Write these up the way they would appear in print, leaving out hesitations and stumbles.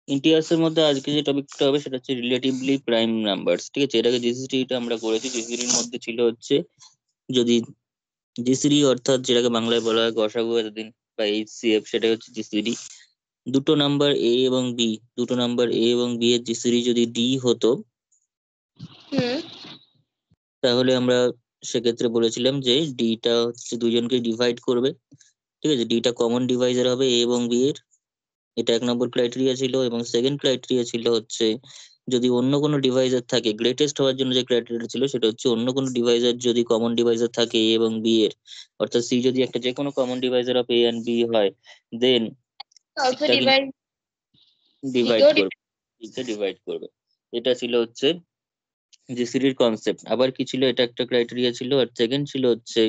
Integers এর মধ্যে আজকে যে টপিকটা হবে সেটা হচ্ছে রিলেটিভলি প্রাইম নাম্বারস। ঠিক আছে, এটাকে জিসিডি টা আমরা করেছি। জিসিডির মধ্যে ছিল হচ্ছে যদি জিসিডি অর্থাৎ যেটাকে বাংলায় বলা হয় গসাগু এতদিন বা এইচসিএফ, সেটা হচ্ছে জিসিডি। দুটো নাম্বার এ এবং বি, দুটো নাম্বার এ এবং বি এর জিসিডি যদি ডি হতো, হুম তাহলে আমরা সেক্ষেত্রে বলেছিলাম যে ডিটা হচ্ছে দুজনকে ডিভাইড করবে। ঠিক আছে, ডিটা কমন ডিভাইজার হবে এ এবং বি এর। এটা 1 নম্বর ক্রাইটেরিয়া ছিল। এবং সেকেন্ড ক্রাইটেরিয়া ছিল হচ্ছে যদি অন্য কোনো ডিভাইজার থাকে, গ্রেটেস্ট হওয়ার জন্য যে ক্রাইটেরিয়া ছিল সেটা হচ্ছে অন্য কোনো ডিভাইজার যদি কমন ডিভাইজার থাকে এ এবং বি এর, অর্থাৎ সি যদি একটা যে কোনো common divisor of A and B হয়, দেন অলসো এটা কিন্তু ডিভাইড ডিভাইড দিকেও করবে, ডিভাইড করবে। এটা ছিল হচ্ছে জিসিডির কনসেপ্ট। আবার কি ছিল, এটা একটা ক্রাইটেরিয়া ছিল। আর সেকেন্ড ছিল হচ্ছে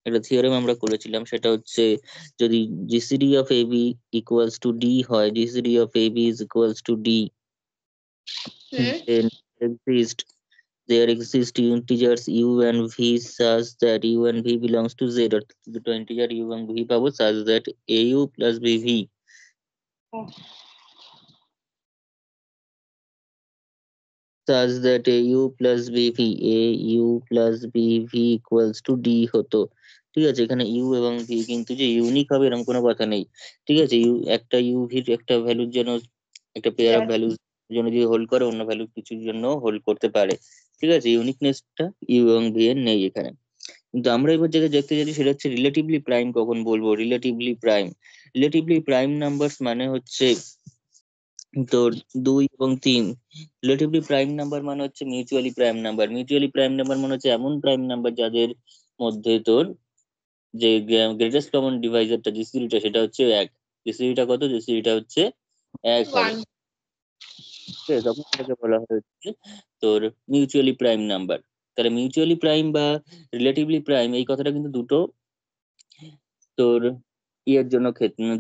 একটা থিওরেম আমরা করেছিলাম, সেটা হচ্ছে যদি GCD of AB equals to D হয়, GCD of AB is equals to D, hmm then there exist integers u and v such that u and v belongs to z, অর্থাৎ দুটো ইন্টিজার u এবং v পাবো such that au plus bv, such that au plus bv, au plus bv equals to d হতো। ঠিক আছে, এখানে u এবং v কিন্তু যে ইউনিক হবে এরকম কোনো কথা নেই। ঠিক আছে, একটা uv র একটা ভ্যালুর জন্য, একটা পেয়ার অফ ভ্যালুর জন্য যদি হোল্ড করে, অন্য ভ্যালু কিছুর জন্য হোল্ড করতে পারে। ঠিক আছে, ইউনিকনেসটা ইউ এবং ভি এর নেই এখানে। কিন্তু আমরা এবার যেটা দেখতে যাচ্ছি সেটা হচ্ছে রিলেটিভলি প্রাইম কখন বলবো। Relatively prime, relatively prime numbers মানে হচ্ছে তোর 2 এবং 3। রিলেটিভলি প্রাইম নাম্বার মানে হচ্ছে mutually prime number. Mutually prime number মানে হচ্ছে এমন প্রাইম নাম্বার যাদের মধ্যে তোর যে গ্রেটেস্ট কমন ডিভাইজারটা জিসিডিটা সেটা হচ্ছে 1। জিসিডিটা কত? জিসিডিটা হচ্ছে 1 হবে। ওয়ান ঠিক আছে, তখন এটাকে বলা হচ্ছে তোর মিউচুয়ালি প্রাইম নাম্বার। তাহলে মিউচুয়ালি প্রাইম বা রিলেটিভলি প্রাইম এই কথাটা কিন্তু দুটো তোর ইয়ের জন্য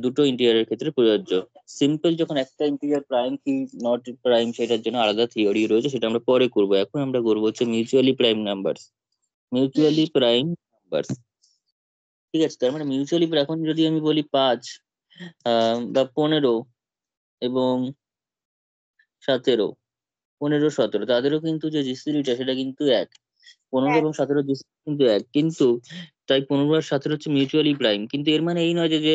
দুটো ইন্টিজারের ক্ষেত্রে প্রযোজ্য। সিম্পল যখন একটা ইন্টিজার প্রাইম কি নট প্রাইম সেটার জন্য আলাদা থিওরি রয়েছে, সেটা আমরা পরে করবো। এখন আমরা করবো হচ্ছে mutually prime number. Mutually prime number, ঠিক আছে। তার মানে মিউচুয়ালি, এখন যদি আমি বলি 5 বা 15 এবং 17, 15 17, তাদেরও কিন্তু যে জিসিডিটা সেটা কিন্তু 1। 15 এবং 17 জিসিডি কিন্তু 1, কিন্তু তাই 15 আর 17 হচ্ছে মিউচুয়ালি প্রাইম। কিন্তু এর মানে এই নয় যে যে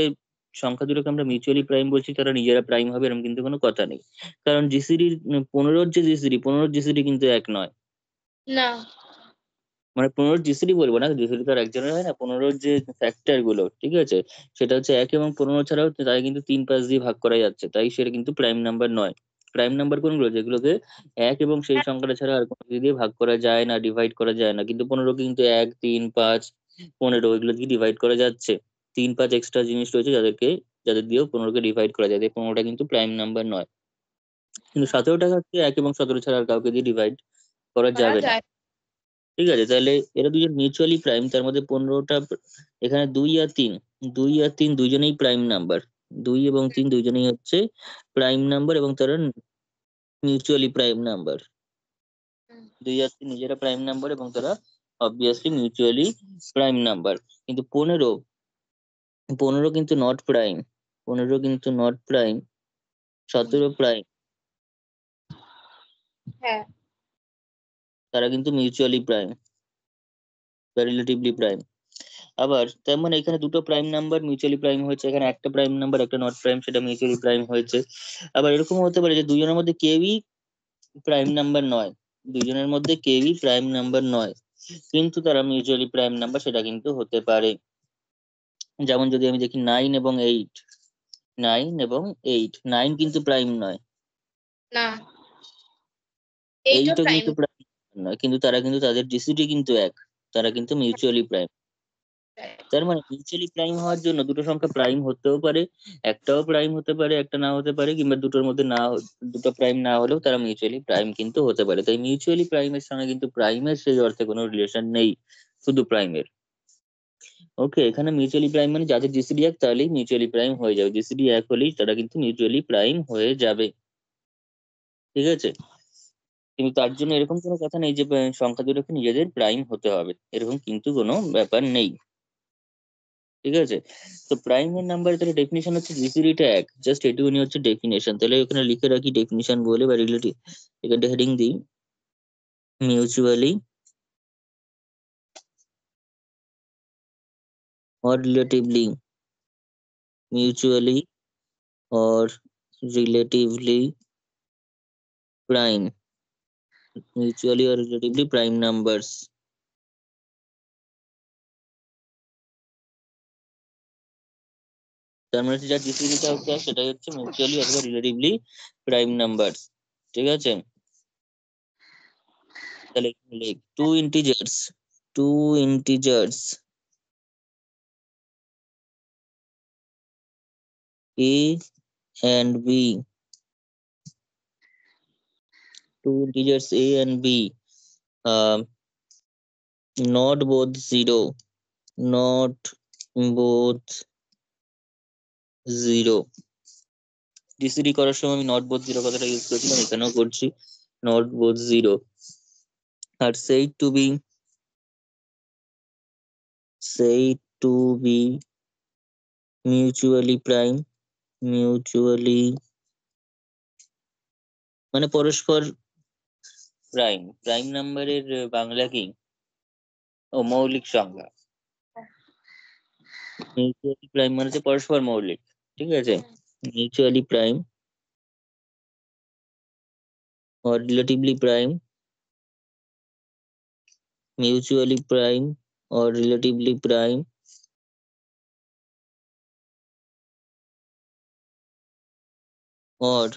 সংখ্যা দুটোকে আমরা মিউচুয়ালি প্রাইম বলছি তারা নিজেরা প্রাইম হবে, এরকম কিন্তু কোনো কথা নেই। কারণ জিসিডি 15 যে জিসিডি, 15 জিসিডি কিন্তু 1 নয়। না মানে 15 জিসিডি বলবো না, জিসিডি তো আর একজনের হয় না। 15 যে ফ্যাক্টর গুলো, ঠিক আছে, সেটা হচ্ছে 1 এবং 15 ছাড়াও তাই কিন্তু 3 5 দিয়ে ভাগ করা যাচ্ছে, তাই সেটা কিন্তু প্রাইম নাম্বার নয়। প্রাইম নাম্বার কোনগুলো? যেগুলোকে 1 এবং সেই সংখ্যাটা ছাড়া আর কোনো কিছু দিয়ে ভাগ করা যায় না, ডিভাইড করা যায় না। কিন্তু 15 কিন্তু 1 3 5 15 এগুলো দিয়ে ডিভাইড করা যাচ্ছে। 3 5 এক্সট্রা জিনিস রয়েছে যাদের দিয়েও 15কে ডিভাইড করা যায়, 15টা কিন্তু প্রাইম নাম্বার নয়। কিন্তু 17টা হচ্ছে 1 এবং 17 ছাড়া আর কাউকে দিয়ে ডিভাইড করা করা যাবে না। যায় ঠিক আছে, তাহলে এরা দুজন মিউচুয়ালি প্রাইম। তার মধ্যে 15টা, এখানে 2 আর 3 দুইজনেই প্রাইম নাম্বার। 2 এবং 3 দুইজনেই হচ্ছে প্রাইম নাম্বার এবং তারা মিউচুয়ালি প্রাইম নাম্বার। 2 আর 3 নিজেরা প্রাইম নাম্বার এবং তারা অবভিয়াসলি মিউচুয়ালি প্রাইম নাম্বার। কিন্তু 15, 15 কিন্তু নট প্রাইম। 15 কিন্তু নট প্রাইম। 17 প্রাইম, হ্যাঁ তারা কিন্তু মিউচুয়ালি প্রাইম বা রিলেটিভলি প্রাইম। আবার তার মানে এখানে দুটো প্রাইম নাম্বার মিউচুয়ালি প্রাইম হয়েছে, এখানে একটা প্রাইম নাম্বার একটা নট প্রাইম সেটা মিউচুয়ালি প্রাইম হয়েছে। আবার এরকম হতে পারে যে দুজনের মধ্যে কেউই প্রাইম নাম্বার নয়, দুজনের মধ্যে কেউই প্রাইম নাম্বার নয়, কিন্তু তারা মিউচুয়ালি প্রাইম নাম্বার, সেটা কিন্তু হতে পারে। যেমন যদি আমি দেখি 9 এবং 8, 9 এবং 8, 9 কিন্তু প্রাইম নয়, না এইটা 8ও প্রাইম কিন্তু প্রাইম নয়, কিন্তু তারা কিন্তু তাদের জিসিডি কিন্তু 1, তারা কিন্তু মিউচুয়ালি প্রাইম। তার মানে মিউচুয়ালি প্রাইম হওয়ার জন্য দুটো সংখ্যা প্রাইম হতেও পারে, একটাও প্রাইম হতে পারে, একটা নাও হতে পারে, কিংবা দুটোর মধ্যে না দুটো প্রাইম না হলেও তারা মিউচুয়ালি প্রাইম কিন্তু হতে পারে। তাই মিউচুয়ালি প্রাইমের সঙ্গে কিন্তু প্রাইমের সেই অর্থে কোনো রিলেশন নেই, শুধু প্রাইমের। ওকে, এখানে মিউচুয়ালি প্রাইম মানে যাদের জিসিডি 1 তাহলেই মিউচুয়ালি প্রাইম হয়ে যাবে, জিসিডি 1 হলেই তারা কিন্তু মিউচুয়ালি প্রাইম হয়ে যাবে। ঠিক আছে, কিন্তু তার জন্য এরকম কোনো কথা নেই যে সংখ্যা দুটোকে নিজেদের প্রাইম হতে হবে, এরকম কিন্তু কোনো ব্যাপার নেই। ঠিক আছে? তো প্রাইমের নাম্বারের তাহলে ডেফিনিশন হচ্ছে জিসিডিটা এক, জাস্ট এটুকুনি হচ্ছে ডেফিনিশন। তাহলে এখানে লিখে রাখি ডেফিনিশন বলে বা রিলেটিভ, এখানটা হেডিং দিই mutually or relatively, mutually or relatively prime, mutually or relatively prime numbers। তার মানে হচ্ছে যা জিসিডিটা হচ্ছে সেটাই হচ্ছে মিউচুয়ালি অথবা রিলেটিভলি প্রাইম নাম্বারস। ঠিক আছে? তাহলে two integers, two integers a and b, two integers a and b, um, not both zero, not both zero। GCD করার সময় আমি নট বোথ জিরো কথাটা ইউজ করেছিলাম, এখানেও করছি নট বোথ জিরো। আর said to be mutually prime, mutually মানে পরস্পর প্রাইম। প্রাইম নাম্বারের বাংলা কি? ও মৌলিক সংজ্ঞা। মিউচুয়ালি প্রাইম মানে হচ্ছে পরস্পর মৌলিক। ঠিক আছে? Mutually prime or relatively prime, mutually prime or relatively prime or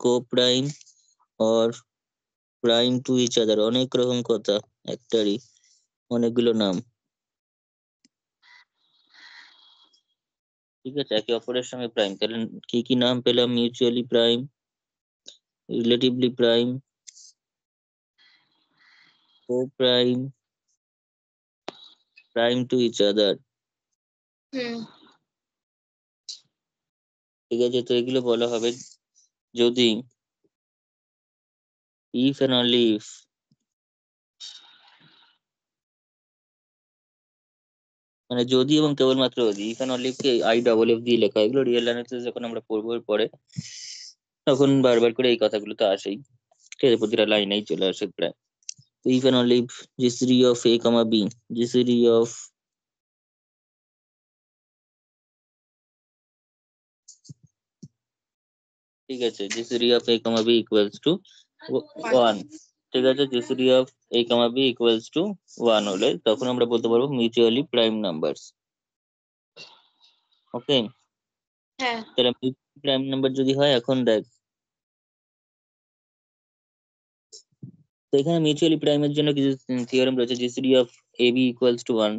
co-prime or prime to each other। অনেক রকম কথা, একটারই অনেকগুলো নাম। ঠিক আছে? একে অপরের সঙ্গে প্রাইম। তাহলে কি কি নাম পেলাম? Mutually prime, relatively prime, co-prime, prime to each other। হুম ঠিক আছে? তো এগুলো বলা হবে যদি if and only if, মানে যদি এবং কেবলমাত্র যদি। if and only if K I double F দিয়ে লেখা। এগুলো রিয়েল অ্যানালিসিস যখন আমরা পড়বো পরে তখন বারবার করে এই কথাগুলো তো আসেই। ঠিক আছে? প্রতিটা লাইনেই চলে আসে প্রায়। তো if and only if GCD of a comma b, GCD of ঠিক আছে, GCD of a comma b equals to 1। ঠিক আছে? GCD of a comma b equals to 1 হলে তখন আমরা বলতে পারবো মিউচুয়ালি প্রাইম নাম্বারস। ওকে? হ্যাঁ তাহলে প্রাইম নাম্বার যদি হয়, এখন দেখ, তো এখানে মিউচুয়ালি প্রাইমের জন্য কিছু থিওরেম রয়েছে। GCD of A B equals to 1,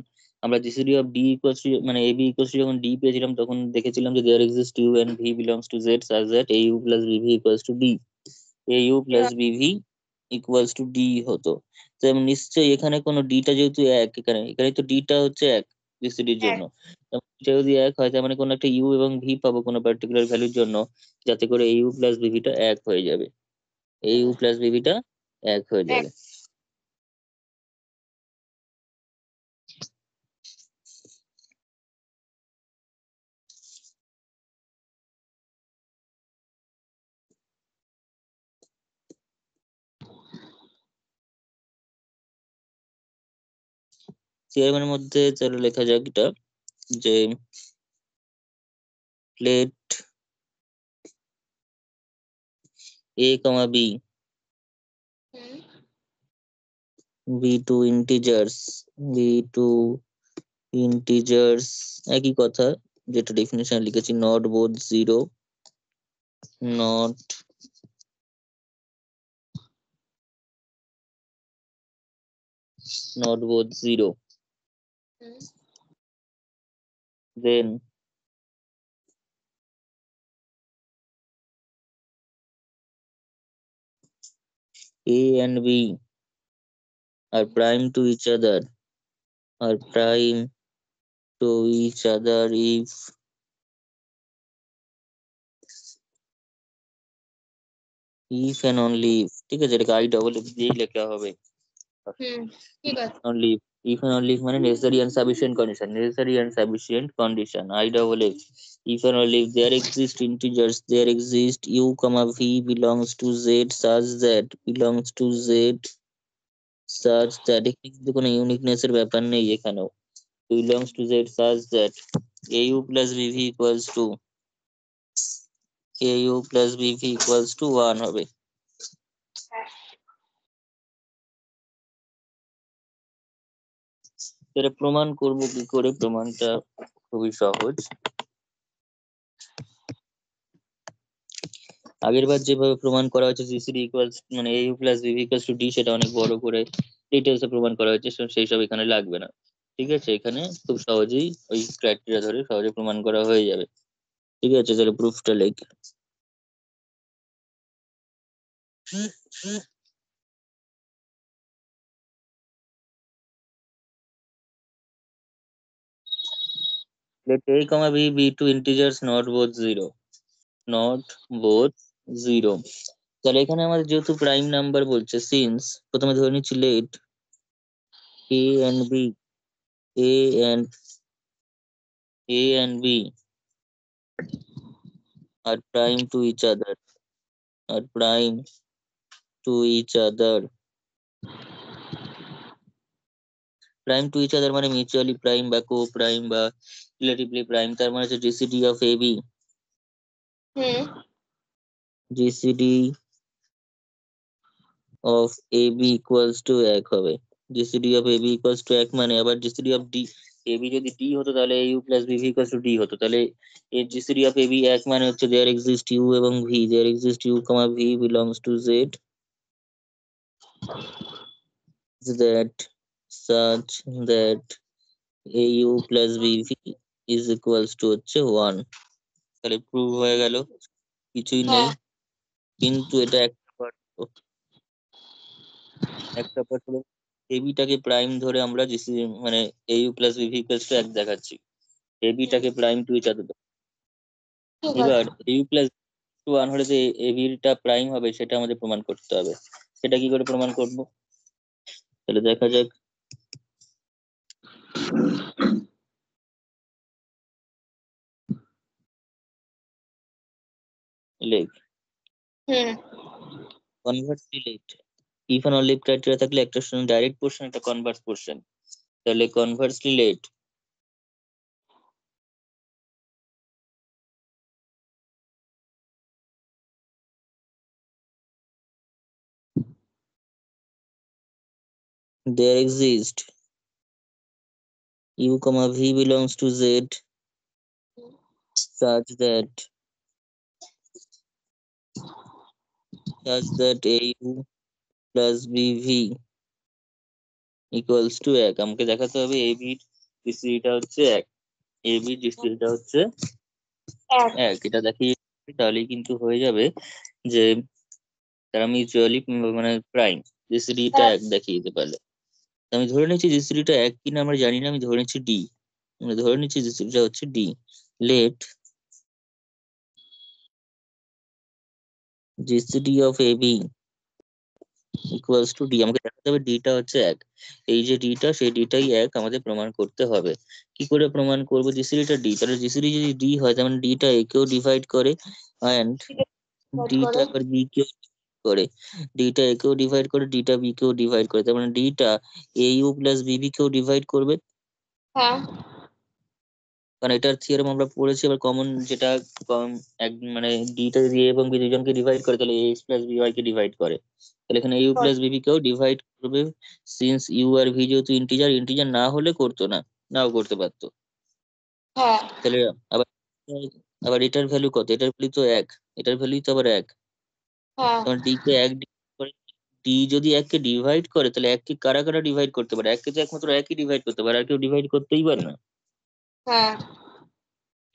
আমরা GCD of D equals to মানে এ বি ইকুয়ালস টু যখন ডি পেয়েছিলাম তখন দেখেছিলাম যে there exist U and V belongs to Z such that A U plus B V equals to D, A U plus B V equals to D হতো। তো নিশ্চয়ই এখানে কোনো ডিটা যেহেতু এক, এখানে এখানে তো ডিটা হচ্ছে এক জিসিডির জন্য। এটা যদি এক হয় তার মানে কোনো একটা ইউ এবং ভি পাবো কোনো পার্টিকুলার ভ্যালুর জন্য, যাতে করে এ ইউ প্লাস বিভিটা এক হয়ে যাবে, এ ইউ প্লাস বিভিটা এক হয়ে এক যাবে। থিওরেমের মধ্যে তাহলে লেখা যাক এটা, যে let a comma b hmm be two integers, be two integers একই কথা যেটা ডেফিনেশন লিখেছি, not both zero, not not both zero, hmm then a and b are prime to each other, are prime to each other if and only if। ঠিক আছে? এটাকে I double F দিয়েই লেখা হবে, ঠিক আছে। only if and only if মানে necessary and sufficient condition, necessary and sufficient condition, I double f, if and only if there exist integers, there exist u comma v belongs to z such that belongs to z such that এখানে কিন্তু কোনো uniqueness এর ব্যাপার নেই এখানেও, belongs to z such that au plus bv equals to au plus bv equals to 1 হবে। এটা প্রমাণ করব কি করে? প্রমাণটা খুবই সহজ। আগের বার যেভাবে প্রমাণ করা হয়েছে জিসিডি ইকুয়ালস মানে au plus BV equals to D, সেটা অনেক বড় করে ডিটেলসে প্রমাণ করা হয়েছে, সেই সব এখানে লাগবে না। ঠিক আছে, এখানে খুব সহজেই ওই ক্রাইটেরিয়া ধরে সহজে প্রমাণ করা হয়ে যাবে। ঠিক আছে, তাহলে প্রুফটা লেখ। Let a comma b be two integers not both zero, not both zero। তাহলে এখানে আমাদের যেহেতু প্রাইম নাম্বার বলছে, সিন্স প্রথমে ধরে নিচ্ছি late a and b, a and b are prime to each other, are prime to each other, prime to each other মানে mutually prime বা কো প্রাইম বা রিলেটিভলি প্রাইম, তার মানে হচ্ছে GCD of A B, GCD of A B equals to 1 হবে। GCD of A B equals to 1 মানে আবার GCD of D, A B যদি ডি হতো তাহলে U plus BV equals to D হতো। তাহলে এর জিসিডি অফ এ বি 1 মানে হচ্ছে দেয়ার এক্সিস্ট ইউ এবং V, there exist U comma V belongs to Z that such that au plus bv is equals to হচ্ছে 1। তাহলে prove হয়ে গেল, কিছুই নেই। কিন্তু এটা একটা পার্ট হলো এবিটাকে প্রাইম ধরে আমরা জিসি মানে au plus BV equals to 1 দেখাচ্ছি, এবিটাকে প্রাইম টু ইচ আদার। এবার au প্লাস টু 1 হলে যে এবিটা প্রাইম হবে সেটা আমাদের প্রমাণ করতে হবে। সেটা কি করে প্রমাণ করব? তাহলে দেখা যাক। লেখ conversely let, if and only criteria থাকলে একটা ডাইরেক্ট পোরশন একটা কনভার্স পোরশন। তাহলে conversely let there exist u comma v belongs to z such that au plus bv equals to 1। আমাকে দেখাতে হবে a b জিসিডিটা হচ্ছে 1, a b জিসিডিটা হচ্ছে 1। এটা দেখিয়ে তাহলেই কিন্তু হয়ে যাবে যে তারা মিউচুয়ালি মানে প্রাইম, জিসিডিটা 1 দেখিয়ে দিতে পারলে। আমি ধরে নিচ্ছি জিসিডিটা 1 কিনা আমরা জানি না, আমি ধরে নিচ্ছি ডি, আমরা ধরে নিচ্ছি জিসিডিটা হচ্ছে ডি। Let GCD of A B equals to D, আমাকে দেখাতে হবে ডিটা হচ্ছে 1। এই যে ডিটা, সেই ডিটাই 1 আমাদের প্রমাণ করতে হবে। কি করে প্রমাণ করব? জিসিডিটা ডি, তাহলে জিসিডি যদি ডি হয় তার মানে ডিটা এ কেও ডিভাইড করে এন্ড ডিটা আবার বি কেও করে, ডিটা এ কেও ডিভাইড করে, ডিটা বি কেও ডিভাইড করে, তার মানে ডিটা এ ইউ প্লাস বিবি কেও ডিভাইড করবে। কারণ এটার থিওরেম আমরা পড়েছি। এবার কমন যেটা মানে ডিটা যদি এ এবং বি দুজনকে ডিভাইড করে তাহলে এক্স প্লাস বি ওয়াই কে ডিভাইড করে, তাহলে এখানে ইউ প্লাস বিবি কেও ডিভাইড করবে। সিন্স ইউ আর ভি যেহেতু ইন্টিজার, ইন্টিজার না হলে করতো না, নাও করতে পারতো। তাহলে আবার আবার এটার ভ্যালু কত? এটার ভ্যালু তো 1, এটার ভ্যালু তো আবার 1। তখন ডি কে 1 করে, ডি যদি 1 কে ডিভাইড করে তাহলে 1 কে কারা কারা ডিভাইড করতে পারে? 1 কে তো একমাত্র 1ই ডিভাইড করতে পারে, আর কেউ ডিভাইড করতেই পারে না।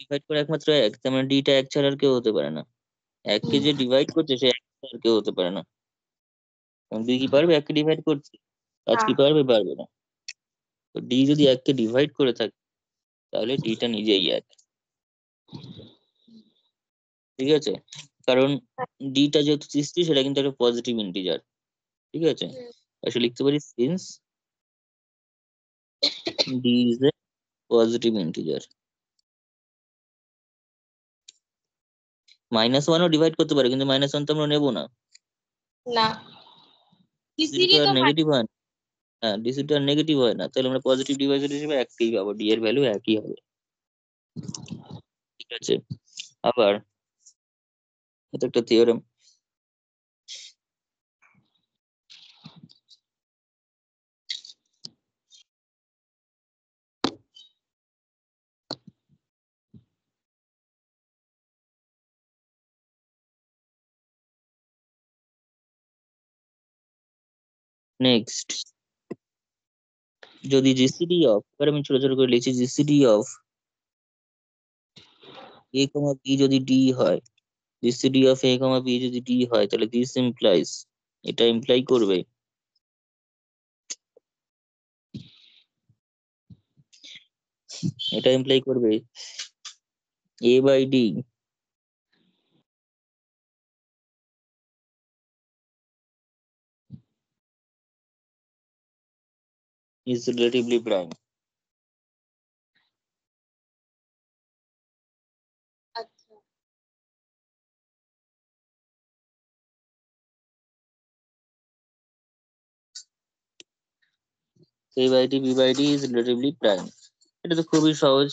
ডিভাইড করে একমাত্র 1, তার মানে ডিটা 1 ছাড়া আর কেউ হতে পারে না। 1 কে যে ডিভাইড করছে সে 1 ছাড়া আর কেউ হতে পারে না। দুই কি পারবে 1 কে ডিভাইড করতে? আজ কি পারবে? পারবে না। তো ডি যদি 1 কে ডিভাইড করে থাকে তাহলে ডিটা নিজেই 1। ঠিক আছে, কারণ ডিটা যেহেতু 60 সেটা কিন্তু একটা পজিটিভ ইন্টিজার। ঠিক আছে, আসলে লিখতে পারি since d is a positive integer। -1ও ডিভাইড করতে পারে, কিন্তু -1 তো আমরা নেবো না। না, ডিসিডি তো ডিসিডি আর তো নেগেটিভ হয় না। হ্যাঁ, ডিসিডি আর নেগেটিভ হয় না, তাহলে আমরা পজিটিভ ডিভাইজার হিসেবে একই পাবো, ডি এর ভ্যালু একই হবে। ঠিক আছে, আবার এটা একটা থিওরেম। নেক্সট, যদি জিসিডি অফ, এবার আমি ছোট ছোট করে লিখছি, GCD of A comma B যদি ডি হয়, GCD of A comma B যদি ডি হয়, তাহলে দিস ইমপ্লাইজ, এটা ইমপ্লাই করবে, এটা ইমপ্লাই করবে A by D is relatively prime. আচ্ছা, A by D B by D is relatively prime. এটা তো খুবই সহজ,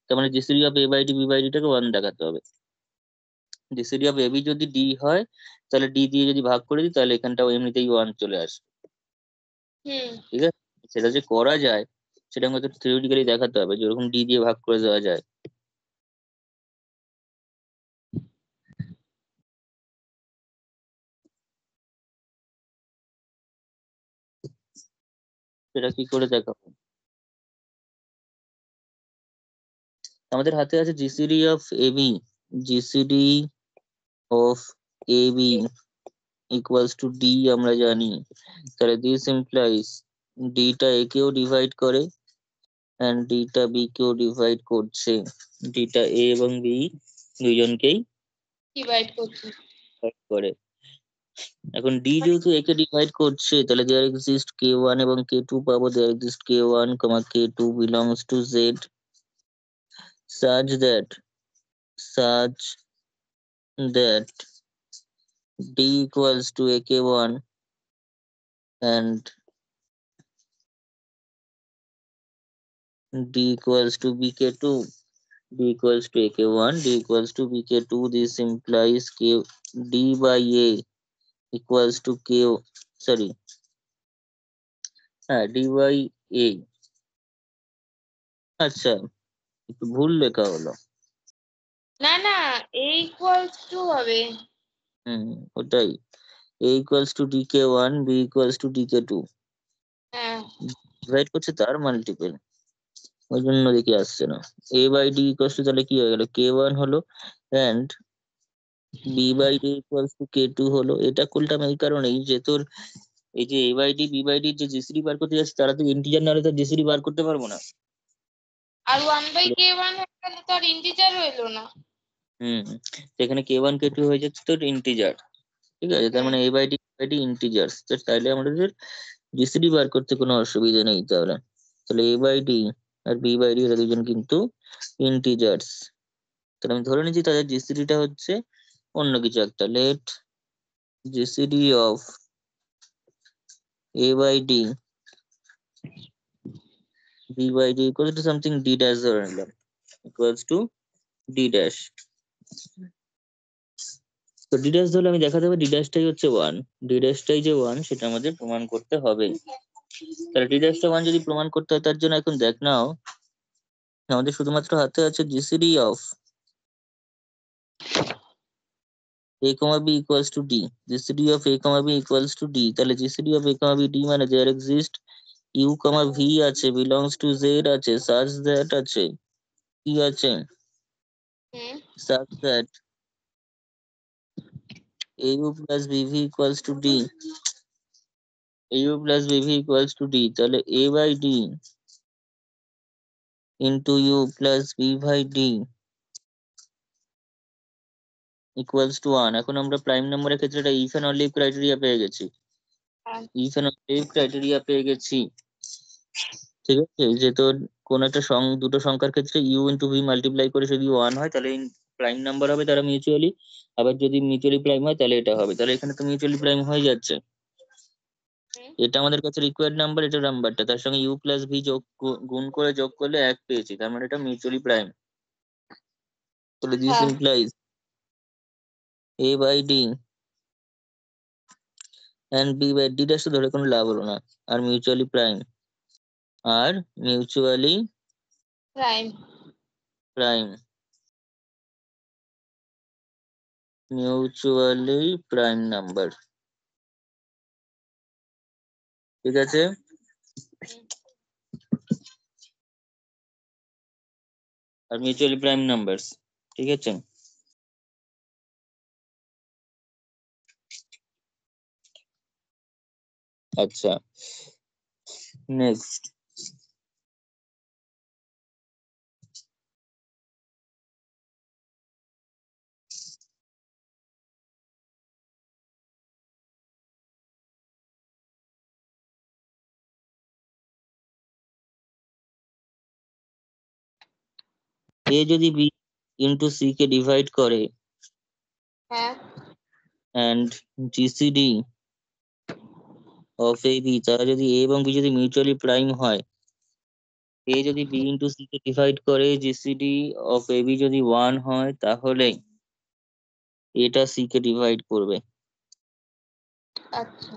তার মানে GCD of A by D B by ডিটাকে 1 দেখাতে হবে। জিসিডি অফ এবি যদি ডি হয়, তাহলে ডি দিয়ে যদি ভাগ করে দিই, তাহলে এখানটাও এমনিতেই 1 চলে আসে। হুম, ঠিক আছে, সেটা যে করা যায় সেটা আমাকে থিওরিটিক্যালি দেখাতে হবে, যেরকম ডি দিয়ে ভাগ করে দেওয়া যায়। সেটা কি করে দেখাবো? আমাদের হাতে আছে GCD of AB, GCD of AB equals to D, আমরা জানি, তাহলে দিস ইমপ্লাইজ ডিটা এ কেও ডিভাইড করে এন্ড ডিটা বি কেও ডিভাইড করছে, ডিটা এ এবং বি দুইজনকেই ডিভাইড করছি। divide করে। এখন ডি যেহেতু একে ডিভাইড করছে, তাহলে দেয়ার এক্সিস্ট কে ওয়ান এবং কে টু পাবো, there exist K one comma K two belongs to Z such that such that d equals to ak1 and d equals to bk2, d equals to ak1, d equals to bk2. This implies k d by a equals to k, sorry, হ্যাঁ d by a, আচ্ছা একটু ভুল লেখা হলো। না না, এ equals to হবে। হুম, ওটাই, a equals to dk1, b equals to dk2, হ্যাঁ, ডিভাইড করছে তার মাল্টিপল, ওই জন্য দেখে আসছে না। a by D equals to, তাহলে কি হয়ে গেল, কে ওয়ান হলো and B by D equals to K two হলো। এটা করলাম এই কারণেই যে তোর এই যে A by D B by D যে জিসিডি বার করতে যাচ্ছে, তারা তো ইন্টিজার না হলে তো জিসিডি বার করতে পারবো না। আর 1/k1 হয়ে গেলে তো আর ইন্টিজার রইলো না। হুম, এখানে কে ওয়ান কে টু হয়ে যাচ্ছে তোর ইন্টিজার। ঠিক আছে, তার হুম, মানে এ বাই ডি ইন্টিজার্স, তো তাইলে আমাদের জিসিডি বার করতে কোনো অসুবিধা নেই। তাহলে তাহলে এ বাই ডি আর বি বাই ডি এরা দুজন কিন্তু ইন্টিজার্স। তাহলে আমি ধরে নিচ্ছি তাদের জিসিডিটা হচ্ছে অন্য কিছু একটা। Let GCD of a by d b by d equals to something d dash ধরে নিলাম, equals to d dash। তো d dash ধরলে আমি দেখাতে হবে d ড্যাশটাই হচ্ছে 1, d ড্যাশটাই যে 1 সেটা আমাদের প্রমাণ করতে হবে। তাহলে d ড্যাশটা 1 যদি প্রমাণ করতে হয়, তার জন্য এখন দেখ নাও, আমাদের শুধুমাত্র হাতে আছে GCD of a comma b equals to d, GCD of a comma b equals to d, তাহলে জিসিডি of a comma b d মানে there exist u comma v আছে, belongs to z আছে, such that আছে, কি আছে, হুম, such that au plus bv equals to d, au plus bv equals to d, তাহলে a by d into u plus b by d equals to 1। এখন আমরা prime নাম্বারের ক্ষেত্রে এটা ইফ এন্ড অনলি ক্রাইটেরিয়া পেয়ে গেছি। হ্যাঁ ইফ এন্ড অতএব ক্রাইটেরিয়া পেয়ে গেছি। ঠিক আছে, যে তোর কোন একটা দুটো সংখ্যার ক্ষেত্রে ইউ ইন্টু ভি মাল্টিপ্লাই করে যদি ওয়ান হয় তাহলে প্রাইম নাম্বার হবে তারা মিউচুয়ালি। আবার যদি মিউচুয়ালি প্রাইম হয় তাহলে এটা হবে, তাহলে এখানে তো মিউচুয়ালি প্রাইম হয়ে যাচ্ছে। হুম, এটা আমাদের কাছে রিকোয়ার্ড নাম্বার, এটা নাম্বারটা তার সঙ্গে ইউ প্লাস ভি গুণ করে যোগ করলে এক পেয়েছি, তার মানে এটা মিউচুয়ালি প্রাইম। তাহলে দিস হ্যাঁ implies A by D and B by D dash ধরে কোনো লাভ হলো না, আর মিউচুয়ালি প্রাইম, আর mutually prime. Prime, mutually prime number. ঠিক আছে, আর মিউচুয়ালি প্রাইম নাম্বারস। ঠিক আছে, আচ্ছা নেক্সট, এ যদি বি ইন্টু সি কে ডিভাইড করে হ্যাঁ and GCD of A B, তারা যদি এ এবং বি যদি মিউচুয়ালি প্রাইম হয়, এ যদি বি ইন্টু সি কে ডিভাইড করে, জিসিডি অফ এ বি যদি ওয়ান হয়, তাহলে এটা সি কে ডিভাইড করবে। আচ্ছা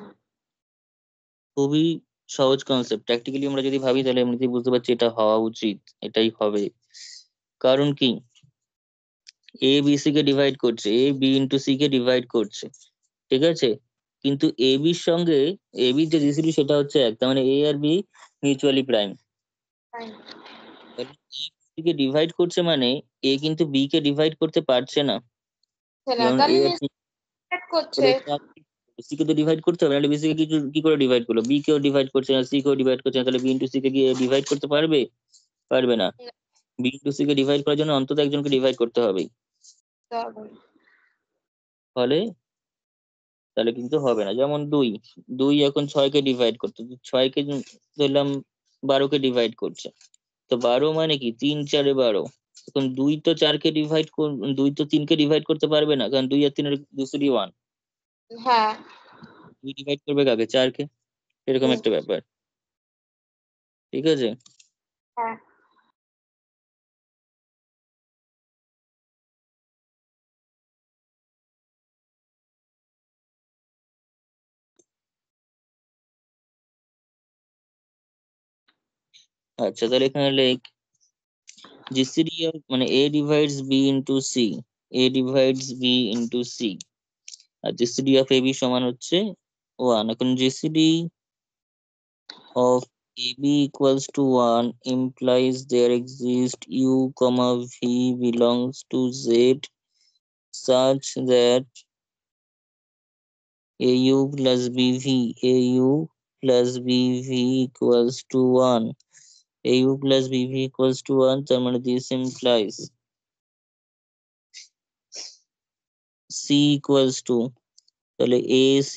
খুবই সহজ কনসেপ্ট, প্র্যাকটিক্যালি আমরা যদি ভাবি তাহলে এমনিতেই বুঝতে পারছি এটা হওয়া উচিত, এটাই হবে। কারণ কি, এ বি সি কে ডিভাইড করছে, এ বি ইন্টু সি কে ডিভাইড করছে, ঠিক আছে, কিন্তু এ বির সঙ্গে এ বির যে জিসিডি সেটা হচ্ছে এক, তার মানে এ আর বি মিউচুয়ালি প্রাইম। প্রাইম। কে ডিভাইড করছে মানে এ কিন্তু বি কে ডিভাইড করতে পারছে না, যেমন এ তাহলে আর সি, নিশ্চয় করছে। তাহলে সি কে তো ডিভাইড করতে হবে, নাহলে বি সি কে কি করে ডিভাইড করলো, বি কেও ডিভাইড করছে না, সি কেও ডিভাইড করছে না, তাহলে বি ইন্টু সি কে কি ডিভাইড করতে পারবে? পারবে না। বি ইন্টু সি কে ডিভাইড করার জন্য অন্তত একজনকে ডিভাইড করতে হবে, তবে ফলে তাহলে কিন্তু হবে না। যেমন দুই, দুই এখন ছয়কে ডিভাইড করতে, ছয়কে ধরলাম 12কে ডিভাইড করছে, তো 12 মানে কি, 3 4 12। এখন দুই তো 4কে ডিভাইড, দুই তো 3কে ডিভাইড করতে পারবে না, কারণ 2 আর 3 এর দুসরি ওয়ান। হ্যাঁ দুই ডিভাইড করবে কাকে, 4কে, এরকম হুম, একটা ব্যাপার। ঠিক আছে, হ্যাঁ আচ্ছা তাহলে এখানে লেখ জিসিডি মানে A divides B into C, A divides B into C, আর জিসিডি অফ এ বি সমান হচ্ছে ওয়ান। এখন GCD of AB equals to 1 implies there exists U, comma V belongs to Z such that AU plus BV, AU plus BV equals to 1, AU plus BV equals to 1, তার মানে this implies C equals to, তাহলে A C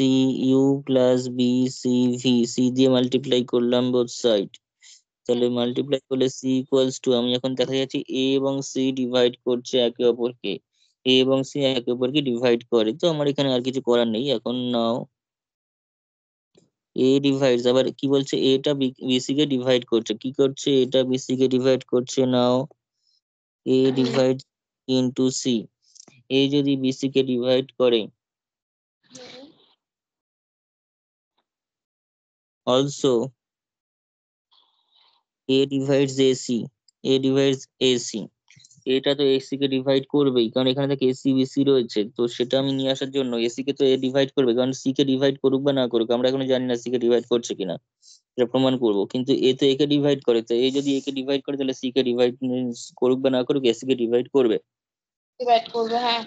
U plus B C V, C দিয়ে multiply করলাম both side, তাহলে multiply করলে C equals two, আমি এখন দেখা যাচ্ছে এ এবং সি ডিভাইড করছে একে অপরকে, এ এবং সি একে অপরকে ডিভাইড করে, তো আমার এখানে আর কিছু করার নেই। এখন নাও এ ডিভাইডস, আবার কি বলছে, এটা বিসি কে ডিভাইড করছে, কি করছে, এটা বিসি কে ডিভাইড করছে, now A hmm, divide into C, A যদি বিসি কে ডিভাইড করে, hmm, also A divides AC, A divides AC, এটা তো এসি কে ডিভাইড করবেই, কারণ এখানে থেকে এসি বিসি রয়েছে, তো সেটা আমি নিয়ে আসার জন্য এসি কে তো এ ডিভাইড করবে, কারণ সি কে ডিভাইড করুক বা না করুক আমরা এখনো জানি না সি কে ডিভাইড করছে কিনা, এটা প্রমাণ করবো, কিন্তু এ তো একে ডিভাইড করে, তো এ যদি একে ডিভাইড করে তাহলে সি কে ডিভাইড করুক বা না করুক এসি কে ডিভাইড করবে। ডিভাইড করবে হ্যাঁ।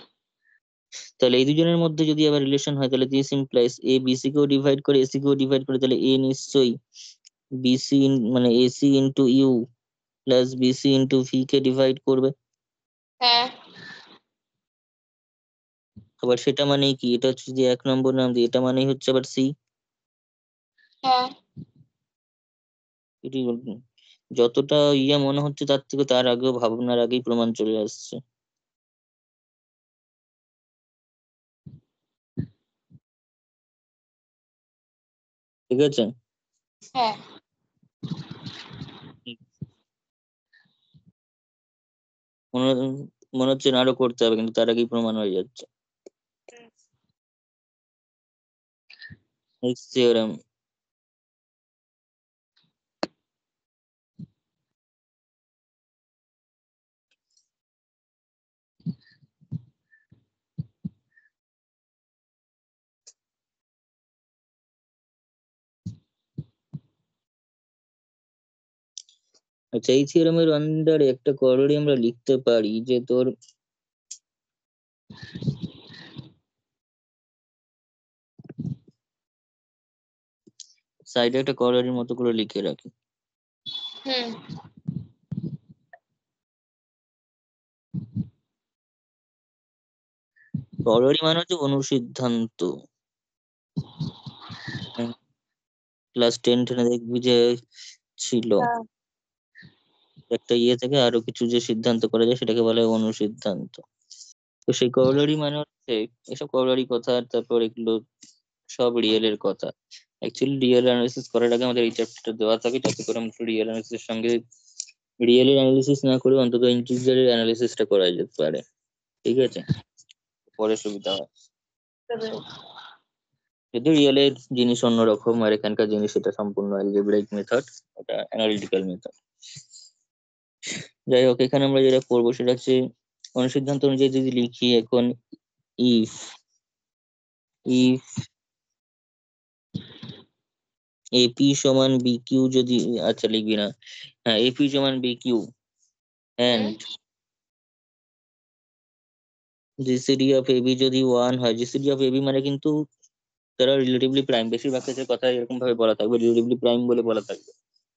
তাহলে এই দুজনের মধ্যে যদি আবার রিলেশন হয় তাহলে দিস ইমপ্লাইজ এ বিসি কেও ডিভাইড করে এসি কেও ডিভাইড করে, তাহলে এ নিশ্চয়ই বিসি মানে AC into U plus BC into V কে ডিভাইড করবে। হ্যাঁ আবার সেটা মানে কি, এটা হচ্ছে যে 1 নম্বর নাম দিয়ে, এটা মানেই হচ্ছে আবার সি, হ্যাঁ এটি যতটা মনে হচ্ছে তার থেকে তার আগেও ভাবনার আগেই প্রমাণ চলে আসছে। ঠিক আছে। হ্যাঁ মনে মনে হচ্ছে না আরো করতে হবে, কিন্তু তার আগেই প্রমাণ হয়ে যাচ্ছে। Next theorem. আচ্ছা, এই থিওরেমের আন্ডারে একটা করোরি আমরা লিখতে পারি যে তোর সাইডে একটা করোরির মতো করে লিখে রাখি। হুম করোরি মানে হচ্ছে অনুসিদ্ধান্ত। ক্লাস 10 দেখবি যে ছিল হ্যাঁ একটা থেকে আরো কিছু যে সিদ্ধান্ত করা যায় সেটাকে বলা হয় অনুসিদ্ধান্ত। তো সেই করোলারি মানে হচ্ছে এসব করোলারি কথা, তারপর এগুলো সব রিয়েলের কথা। অ্যাকচুয়ালি রিয়েল অ্যানালিসিস করার আগে আমাদের এই চ্যাপ্টারটা দেওয়া থাকে যাতে করে আমরা রিয়েল অ্যানালিসিসের সঙ্গে রিয়েলের অ্যানালিসিস না করে অন্তত ইন্টিজারের অ্যানালিসিসটা করা যেতে পারে। ঠিক আছে, পরে সুবিধা হয়। যদি রিয়েলের জিনিস অন্যরকম আর এখানকার জিনিস এটা সম্পূর্ণ অ্যালজেব্রাইক মেথড, ওটা অ্যানালিটিক্যাল মেথড। যাই হোক, এখানে আমরা যেটা করবো সেটা হচ্ছে অনুসিদ্ধান্ত অনুযায়ী যদি লিখি এখন ইফ ইফ এপি সমান বি কিউ যদি, আচ্ছা লিখবি না, হ্যাঁ এপি সমান B Q hmm and GCD of AB যদি 1 হয়। জিসিডি অফ এবি মানে কিন্তু তারা রিলেটিভলি প্রাইম, বেশিরভাগ ক্ষেত্রে কথা এরকম ভাবে বলা থাকবে রিলেটিভলি প্রাইম বলে বলা থাকবে,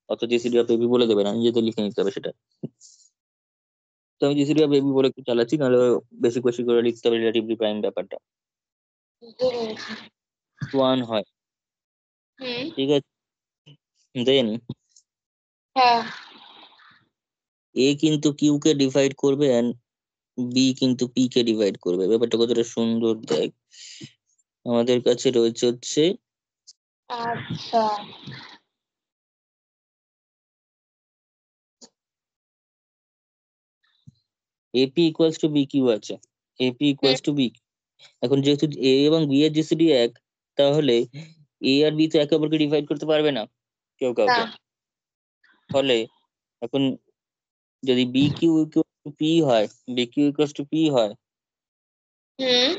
অত জিসিডি অফ এবি বলে দেবে না, নিজেদের লিখে নিতে হবে সেটা। তো আমি জিসিডি অফ এবি বলে একটু চালাচ্ছি, নাহলে বেশি বেশি করে লিখতে হবে রিলেটিভলি প্রাইম ব্যাপারটা। বুঝতে পেরেছি। 1 হয়, হুম ঠিক আছে। দেন হ্যাঁ এ কিন্তু কিউ কে ডিভাইড করবে এন্ড বি কিন্তু পি কে ডিভাইড করবে। ব্যাপারটা কতটা সুন্দর দেখ। আমাদের কাছে রয়েছে হচ্ছে আচ্ছা এপি ইকুয়ালস টু বি কিউ আছে, AP hmm equals to B. এখন যেহেতু এ এবং বি এর জিসিডি এক, তাহলে এ আর বি তো একে অপরকে ডিভাইড করতে পারবে না কেউ না কাউকে। ফলে এখন যদি B Q equal to P হয়, B Q equal to P হয়, হুম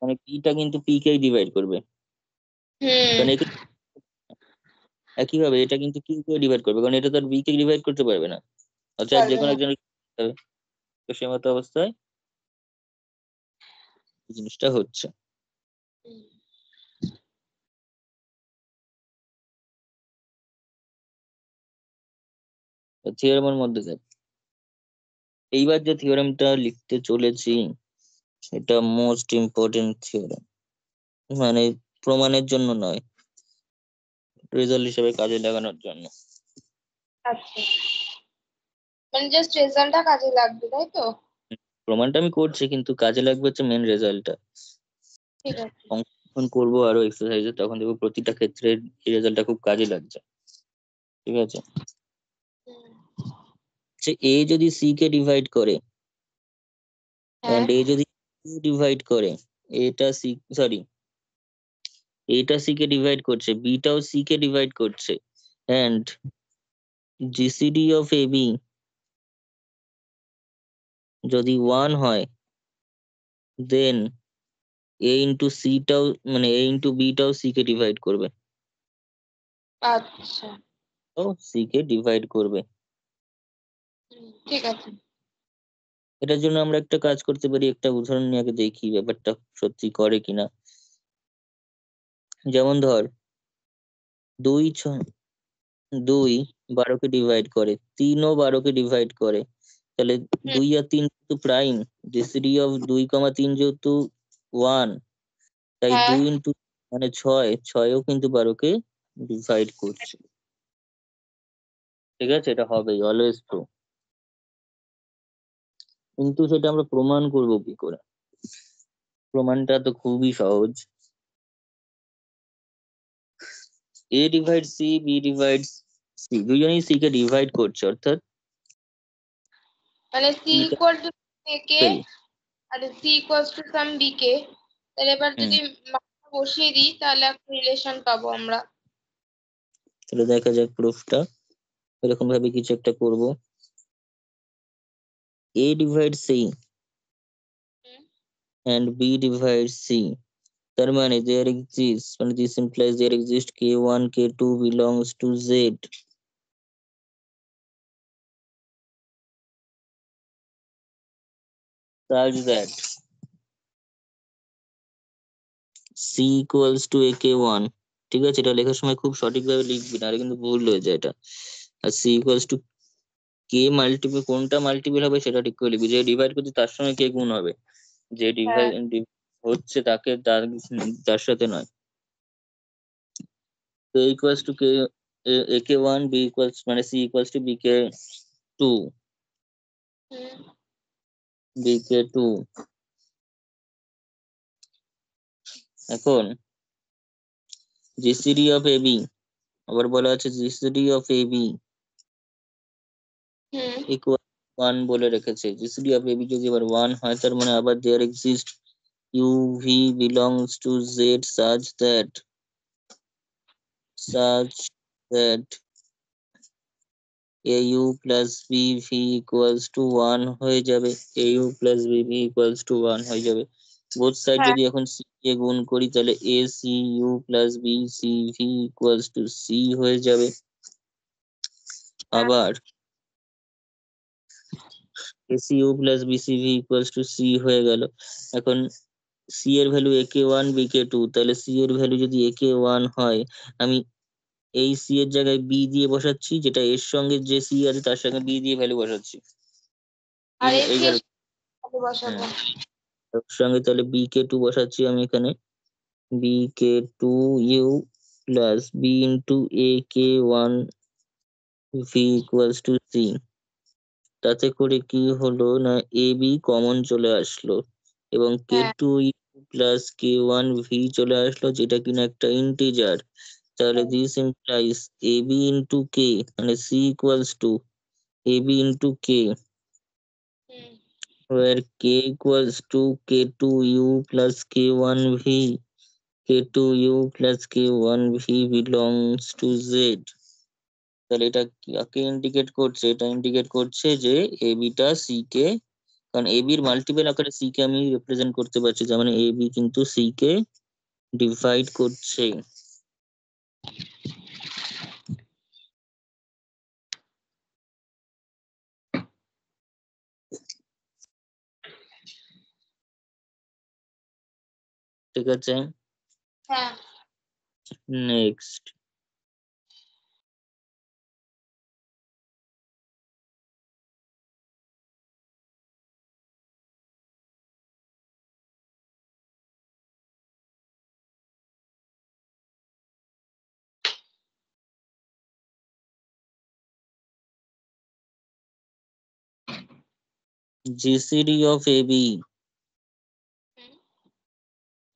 মানে পিটা কিন্তু পি কেই ডিভাইড করবে। হুম কারণ একইভাবে এটা কিন্তু কিউ কে ডিভাইড করবে, কারণ এটা তো আর বি কে ডিভাইড করতে পারবে না, অর্থাৎ যে পারবে কোনো না। একজন হবে। তো সে মতো অবস্থায় এই জিনিসটা হচ্ছে। হুম, থিওরেমের মধ্যে দেখ, এইবার যে থিওরেমটা লিখতে চলেছি এটা মোস্ট ইম্পর্টেন্ট থিওরেম, মানে প্রমাণের জন্য নয়, রেজাল্ট হিসেবে কাজে লাগানোর জন্য। আচ্ছা মানে জাস্ট রেজাল্টটা কাজে লাগবে তাই তো? প্রমাণটা আমি করছি কিন্তু কাজে লাগবে হচ্ছে মেন রেজাল্টটা। ঠিক আছে। যখন করবো আরো এক্সারসাইজে তখন দেখবো প্রতিটা ক্ষেত্রে এই রেজাল্টটা খুব কাজে লাগছে। ঠিক আছে, হুম, সে এ যদি সি কে ডিভাইড করে হ্যাঁ এন্ড এ যদি ডিভাইড করে, এটা সি, সরি, এটা সি কে ডিভাইড করছে, বিটাও সি কে ডিভাইড করছে, and GCD of A B যদি 1 হয়, দেন এ ইন্টু সিটাও মানে এ ইন্টু বিটাও সি কে ডিভাইড করবে, আচ্ছা তো সি কে ডিভাইড করবে। ঠিক আছে। এটার জন্য আমরা একটা কাজ করতে পারি, একটা উদাহরণ নিয়ে আগে দেখি ব্যাপারটা সত্যি করে কিনা। যেমন ধর 2 2 12কে ডিভাইড করে, 3ও 12কে ডিভাইড করে, তাহলে হুম 2 আর 3 যেহেতু প্রাইম, জিসিডি অফ 2, 3 যেহেতু 1, তাই হ্যাঁ 2 ইন্টু মানে 6, 6ও কিন্তু 12কে ডিভাইড করছে, ঠিক আছে, এটা হবেই, অলওয়েজ ট্রু। কিন্তু সেটা আমরা প্রমাণ করব কি করে? প্রমাণটা তো খুবই সহজ। A divide C, B divide C, দুজনেই সি কে ডিভাইড করছে, অর্থাৎ মানে সি ইকুয়াল টু এ কে ফেল। আর C equal to some B কে, তাহলে এবার হুম, যদি মানটা বসিয়ে দিই তাহলে একটা রিলেশন পাবো আমরা। তাহলে দেখা যাক প্রুফটা। এরকম ভাবে কিছু একটা করব। A divide C and b divides c, তার মানে there exists, মানে this implies there exists k1 k2 belongs to z such that c equals to ak1। ঠিক আছে, এটা লেখার সময় খুব সঠিকভাবে লিখবি, না কিন্তু ভুল হয়ে যায় এটা। আর c equals to k multiple, কোনটা মাল্টিপল হবে সেটা ঠিক করে লিখবি। যে ডিভাইড করছে তার সঙ্গে কে গুণ হবে, যে হ্যাঁ ডিভাইড হচ্ছে তাকে তার তার সাথে নয়। তো equals to K A K one, B equals মানে C equals to B K two, B K two. এখন জিসিডি অফ এ বি, আবার বলা আছে GCD of A B equal one বলে রেখেছে। জিসিডি অফ এ বি যদি আবার one হয়, তার মানে আবার there exist U V belongs to Z such that au plus B V equals to one হয়ে যাবে, au plus B V equals to one হয়ে যাবে। বোথ সাইড হ্যাঁ যদি এখন সি কে গুণ করি, তাহলে A C U plus B C V equals to C হয়ে যাবে। হ্যাঁ আবার AC U plus BC V equals to C হয়ে গেল। এখন সি এর value A K one B K two, তাহলে সি এর ভ্যালু যদি এ কে ওয়ান হয়, আমি এই সি এর জায়গায় বি দিয়ে বসাচ্ছি, যেটা এর সঙ্গে যে সি আছে তার সঙ্গে বি দিয়ে ভ্যালু বসাচ্ছি। আর এই এসি গেল। এর সাথে বসাবো। হ্যাঁ, তার সঙ্গে তাহলে বি কে টু বসাচ্ছি আমি এখানে, B K two U plus B into A K one V equals to C. তাতে করে কি হলো না, এ বি কমন চলে আসলো এবং কে হ্যাঁ two U plus K one V চলে আসলো, যেটা কিনা একটা ইন্টিজার। তাহলে this implies A B into K, মানে C equals to A B into K, where k equals to k2u plus k1v, k2u plus k1v belongs to z। তাহলে এটা কাকে ইন্ডিকেট করছে? এটা ইন্ডিকেট করছে যে এ বিটা সি কে, কারণ এ বির মাল্টিপল আকারে সি কে আমি রিপ্রেজেন্ট করতে পারছি, যেমন এ বি কিন্তু সি কে ডিভাইড করছে। ঠিক আছে, হ্যাঁ next GCD of A B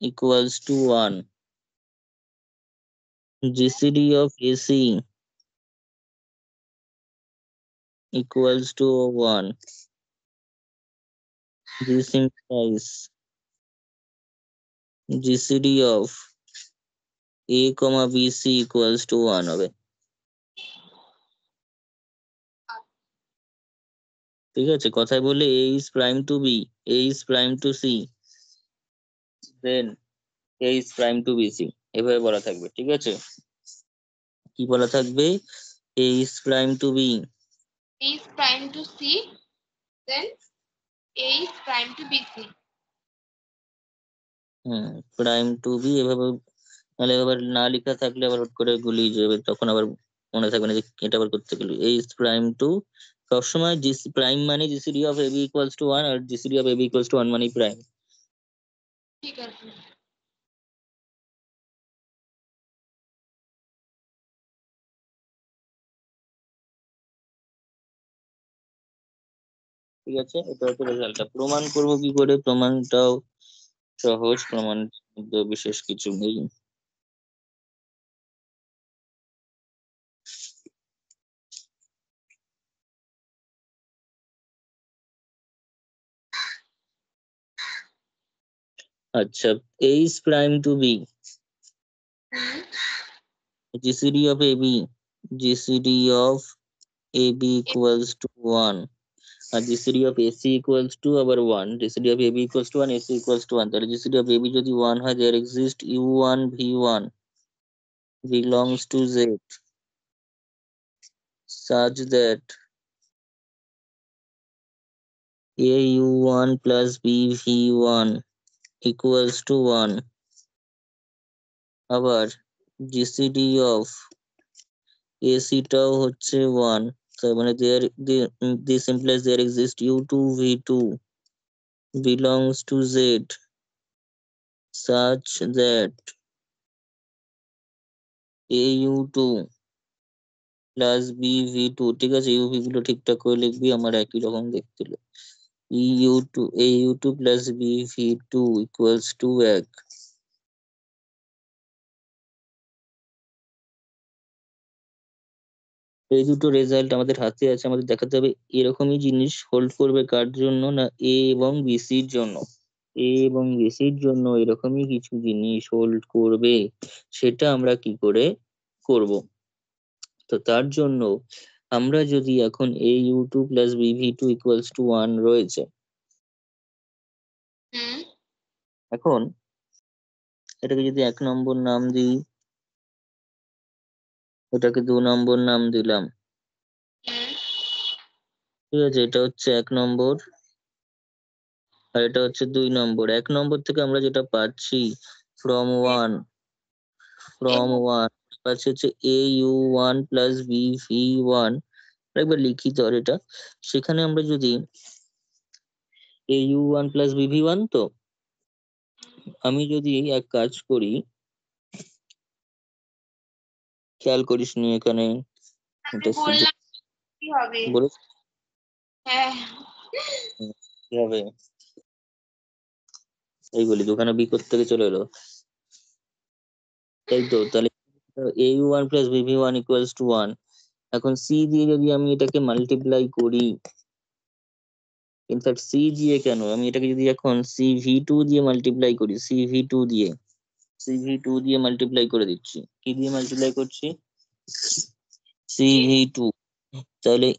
equals to 1, GCD of AC equals to 1, this implies GCD of A comma BC equals to 1 হবে। ঠিক আছে, কথায় বললে A is prime to B, A is prime to C, then A is prime to BC, এভাবে বলা থাকবে। ঠিক আছে, কি বলা থাকবে? A is prime to B, A is prime to C, then A is prime to BC. Prime to B, এভাবে। নাহলে আবার না লেখা থাকলে আবার হুট করে গুলিয়ে যাবে, তখন আবার মনে থাকবে না যে এটা আবার করতে গেলে। এ ইজ প্রাইম টু, সবসময় জিসি প্রাইম মানে GCD of AB equals to 1, আর GCD of AB equals to 1 মানে প্রাইম। ঠিক আছে। ঠিক আছে, এটা হচ্ছে রেজাল্টটা। প্রমাণ করব কি করে? প্রমাণটাও সহজ, প্রমাণ মধ্যে বিশেষ কিছু নেই। আচ্ছা, H prime to B, GCD of AB, GCD of AB equals to 1, আর GCD of AC equals to আবার 1, GCD of AB equals to 1, AC equals to 1। তাহলে জিসিডি অফ এবি যদি 1 হয়, there exist u1 v1 belongs to z such that au1 plus bv1 equals to 1। আবার GCD of AC টাও হচ্ছে 1, তার মানে this implies there exists u2 v2 belongs to z such that au2 plus bv2, ঠিক আছে, UV গুলো ঠিকঠাক করে লিখবি, আমার একই রকম দেখতে au2 plus bv2 equals to 1। এই দুটো রেজাল্ট আমাদের হাতে আছে, আমাদের দেখাতে হবে এরকমই জিনিস হোল্ড করবে কার জন্য না, এ এবং বিসির জন্য। এ এবং বিসির জন্য এরকমই কিছু জিনিস হোল্ড করবে, সেটা আমরা কি করে করব? তো তার জন্য আমরা যদি এখন au2 plus bv2 equals to 1 রয়েছে, এখন এটাকে যদি 1 নম্বর নাম দিই, এটাকে 2 নম্বর নাম দিলাম, ঠিক আছে, এটা হচ্ছে 1 নম্বর আর এটা হচ্ছে 2 নম্বর। 1 নম্বর থেকে আমরা যেটা পাচ্ছি ফ্রম ওয়ান পাচ্ছি হচ্ছে au1 প্লাস bv1, একবার লিখি তো আর এটা, সেখানে আমরা যদি au1 প্লাস bv1, তো আমি যদি এক কাজ করি, খেয়াল করিস নি এখানে এটা বললাম কি হবে? বলে হ্যাঁ, কি হবে, এই বলি দোকানে বি থেকে চলে এলো, তাই তো। তাহলে au1 plus bv1 equals to 1। এখন সি দিয়ে যদি আমি এটাকে মাল্টিপ্লাই করি, ইনফ্যাক্ট সি দিয়ে কেন, আমি এটাকে যদি এখন cv2 দিয়ে মাল্টিপ্লাই করি, cv2 দিয়ে মাল্টিপ্লাই করে দিচ্ছি, কি দিয়ে মাল্টিপ্লাই করছি, cv2। তাহলে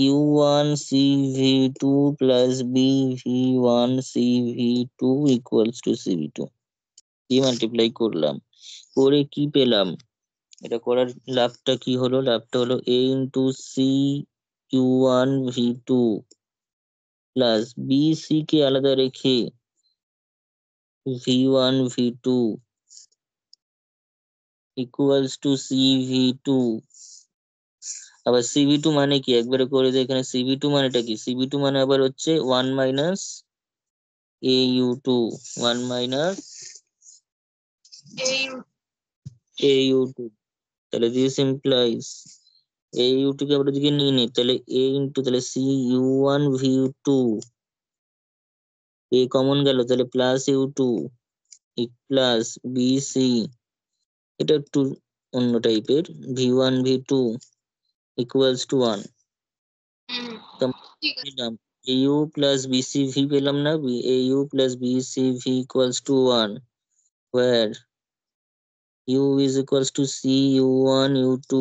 au1 cv2 plus bv1 cv2 equals to cv2 দিয়ে মাল্টিপ্লাই করলাম, করে কি পেলাম, এটা করার লাভটা কি হলো, লাভটা হলো a into C u1 v2 plus bc কে আলাদা রেখে v1 v2 equals to cv2। আবার cv2 মানে কি, একবারে করে দিই, এখানে cv2 মানেটা কি, cv2 মানে আবার হচ্ছে 1 মাইনাস au2, 1 মাইনাস au2। তাহলে দিস ইমপ্লাইজ au2 কে আমরা দিকে নিয়ে নিই, তাহলে a ইন্টু, তাহলে cu1 v2, a কমন গেল, তাহলে প্লাস u2 প্লাস bc, এটা একটু অন্য টাইপের, v1 v2 ইকুয়ালস টু 1। ঠিক আছে। পেলাম au প্লাস bcv, পেলাম না, au plus bcv equals to 1, where u is equals to cu1 u2,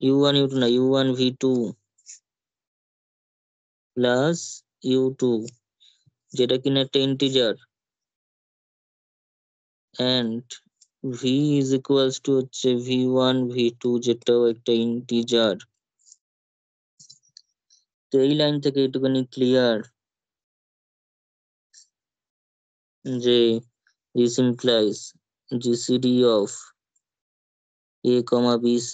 u1 u2 না, u1 v2 প্লাস u2, যেটা কিনা একটা integer, and v is equals to হচ্ছে v1 v2, যেটাও একটা ইন্টিজার। তো এই লাইন থেকে একটুখানি ক্লিয়ার যে this implies gcd of a comma bc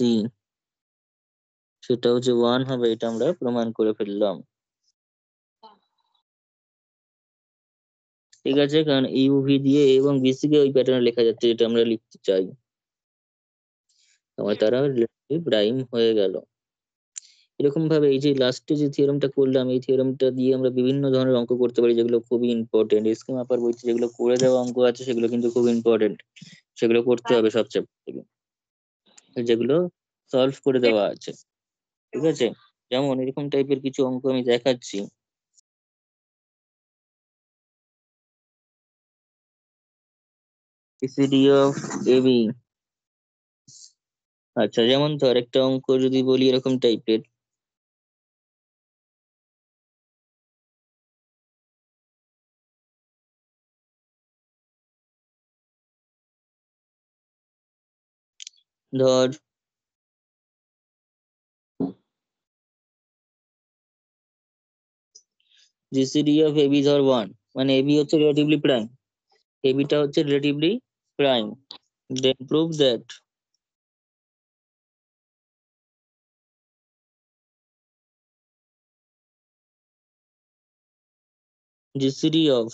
সেটা হচ্ছে 1 হবে, এটা আমরা প্রমাণ করে ফেললাম। ঠিক আছে, কারণ ইউভি দিয়ে A এবং বিসি কে ওই প্যাটার্নে লেখা যাচ্ছে যেটা আমরা লিখতে চাই, আমার তারা রিলেটিভ প্রাইম হয়ে গেল। এরকম ভাবে এই যে লাস্টে যে থিওরেমটা করলাম, এই থিওরেমটা দিয়ে আমরা বিভিন্ন ধরনের অঙ্ক করতে পারি যেগুলো খুবই ইম্পর্টেন্ট। স্কিম আপার বইতে যেগুলো করে দেওয়া অঙ্ক আছে সেগুলো কিন্তু খুব ইম্পর্টেন্ট, সেগুলো করতে হবে সব চ্যাপ্টার থেকে, যেগুলো সলভ করে দেওয়া আছে। ঠিক আছে, যেমন এরকম টাইপের কিছু অঙ্ক আমি দেখাচ্ছি। GCD of AB. আচ্ছা, যেমন ধর একটা অঙ্ক যদি বলি এরকম টাইপের, ধর জিসিডি অফ এবি ধর 1, মানে এবি হচ্ছে রিলেটিভলি প্রাইম, এবিটা হচ্ছে relatively prime, then prove that GCD of,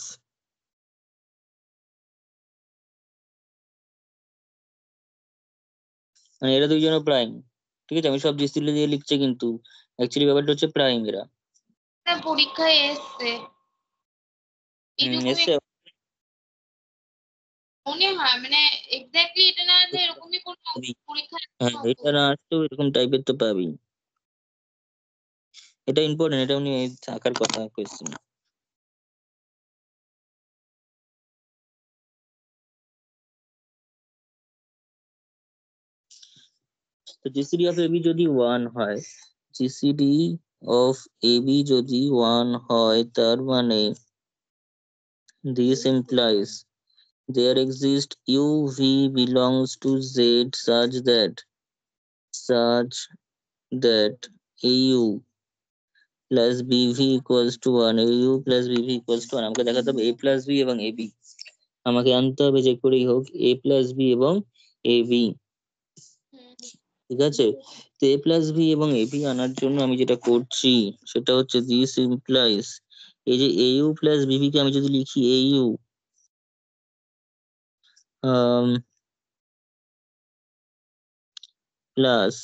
মানে এরা দুইজনও প্রাইম। ঠিক আছে, আমি সব জিসিডি দিয়ে লিখছি কিন্তু অ্যাকচুয়ালি ব্যাপারটা হচ্ছে প্রাইম এরা। পরীক্ষায় এসছে এরকমই এসছে মনে হয়, মানে এক্স্যাক্টলি এটা না যে এরকমই কোন পরীক্ষায় হ্যাঁ, এটা না আসতেও এরকম টাইপের তো পাবি। এটা ইম্পর্টেন্ট, এটাও নিয়ে থাকার কথা কোয়েশ্চেন। তো জিসিডি অফ এবি যদি 1 হয়, জিসিডি অফ এবি যদি 1 হয়, তার মানে this implies there exists uv belongs to z such that au plus bv equals to 1, au plus bv equals to 1। আমাকে দেখাতে হবে a plus b এবং ab, আমাকে আনতে হবে যে করেই হোক a plus b এবং ab। ঠিক আছে, তো a plus b এবং ab আনার জন্য আমি যেটা করছি সেটা হচ্ছে this implies, এই যে au plus bv কে আমি যদি লিখি au plus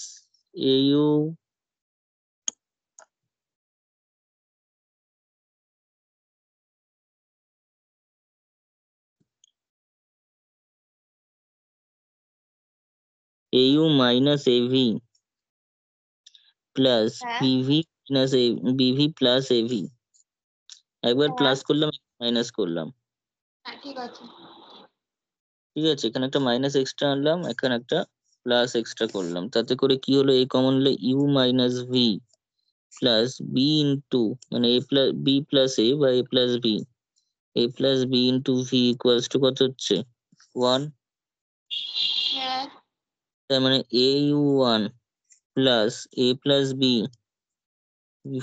au au minus av plus bv minus bv plus av, একবার প্লাস করলাম মাইনাস করলাম। ঠিক আছে, ঠিক আছে, এখানে একটা মাইনাস এক্সট্রা আনলাম, এখানে একটা প্লাস এক্সট্রা করলাম, তাতে করে কি হলো, এই কমন হলে U minus V plus B into, মানে A plus B plus A বা A plus B, A plus B into V equals to কত হচ্ছে 1। হ্যাঁ তার মানে A U 1 plus A plus B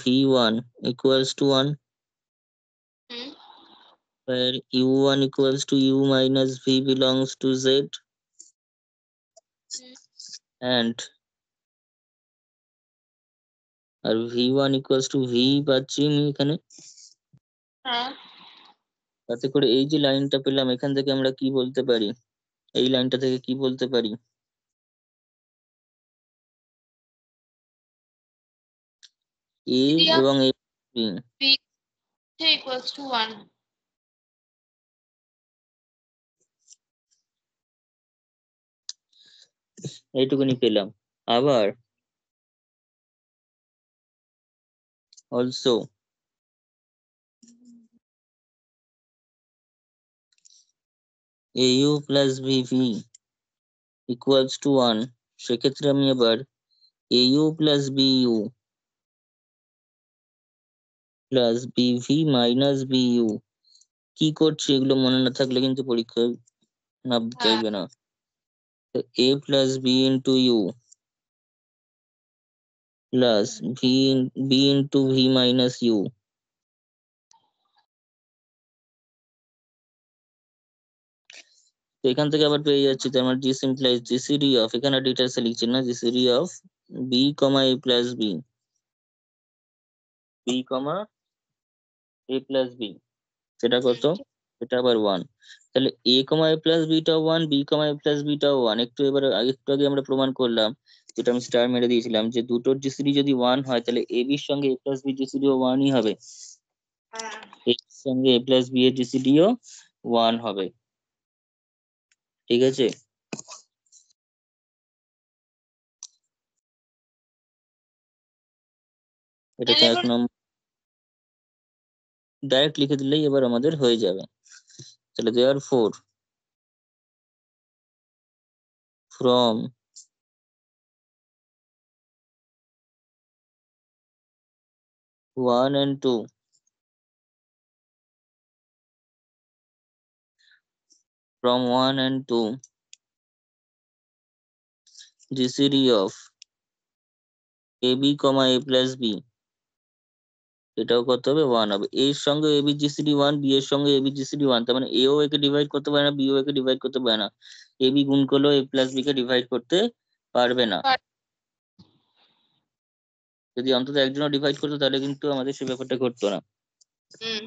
V 1 equals to 1, where u1 equals to u minus v belongs to z, and আর v1 equals to v পাচ্ছি আমি এখানে। হ্যাঁ তাতে করে এই যে লাইনটা পেলাম এখান থেকে আমরা কি বলতে পারি, এই লাইনটা থেকে কি বলতে পারি, a এবং a b, ইকুয়ালস টু 1। এইটুকুনি পেলাম। আবার also au plus bv equals to 1, সেক্ষেত্রে আমি আবার au plus bu plus bv minus bu, কি করছি এগুলো মনে না থাকলে কিন্তু পরীক্ষায় নামতে চাইবে না। তো a plus B into U plus B into V minus U, তো এখান থেকে আবার পেয়ে যাচ্ছি, তো আমার দিস ইমপ্লাইজ জিসিডি অফ, এখানে ডিটেলসে লিখছি না, GCD of B comma A plus B, B comma A plus B, সেটা কত, এটা আবার 1। তাহলে এ কমা এ প্লাস বিটাও 1, বি কমা এ প্লাস বিটাও 1। একটু এবার একটু আগে আমরা প্রমাণ করলাম যেটা আমি স্টার মেরে দিয়েছিলাম, যে দুটোর জিসিডি যদি 1 হয় তাহলে এ বির সঙ্গে এ প্লাস বি জিসিডিও 1ই হবে, হ্যাঁ এর সঙ্গে এ প্লাস বি এর জিসিডিও 1 হবে। ঠিক আছে, এটাকে তাহলে এক এবার নম্বর ডাইরেক্ট লিখে দিলেই এবার আমাদের হয়ে যাবে। তাহলে therefore from one and two, from 1 and 2 GCD of AB, A plus B, এটাও কত হবে 1 হবে। A এর সঙ্গে AB GCD 1, B এর সঙ্গে AB GCD 1, তার মানে A ও একে ডিভাইড করতে পারে না, B ও একে ডিভাইড করতে পারে না, AB গুণ করলেও A plus B K divide করতে পারবে না। যদি অন্তত একজনও ডিভাইড করতো তাহলে কিন্তু আমাদের সে ব্যাপারটা ঘটতো না। হুম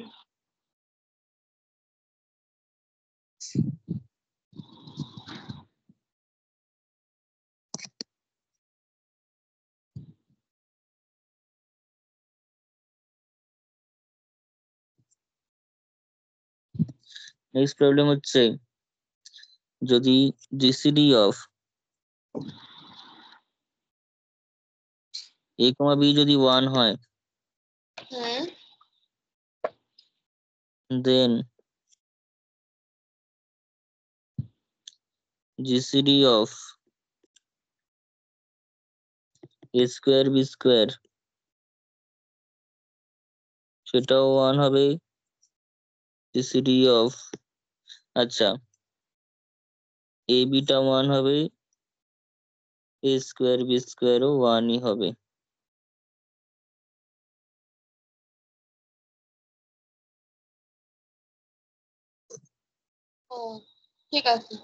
নেক্সট প্রবলেম হচ্ছে যদি জিসিডি অফ A, B যদি 1 হয়, hmm then GCD of A square B square সেটাও 1 হবে। জিসিডি অফ, আচ্ছা, এ বিটা 1 হবে, এ স্কোয়ার বি স্কোয়ারও 1ই হবে। ও ঠিক আছে।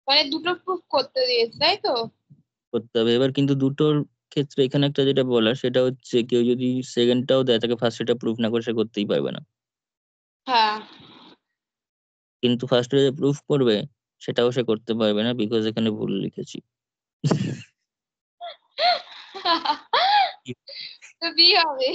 মানে দুটো প্রুফ করতে দিয়েছে তাই তো? করতে হবে এবার, কিন্তু দুটোর ক্ষেত্রে এখানে একটা যেটা বলার সেটা হচ্ছে কেউ যদি সেকেন্ডটাও দেয় তাকে ফার্স্ট এটা প্রুফ না করে সে করতেই পারবে না, হ্যাঁ কিন্তু ফার্স্টে যে প্রুফ করবে সেটাও সে করতে পারবে না, বিকজ এখানে ভুল লিখেছি। তো বি হবে।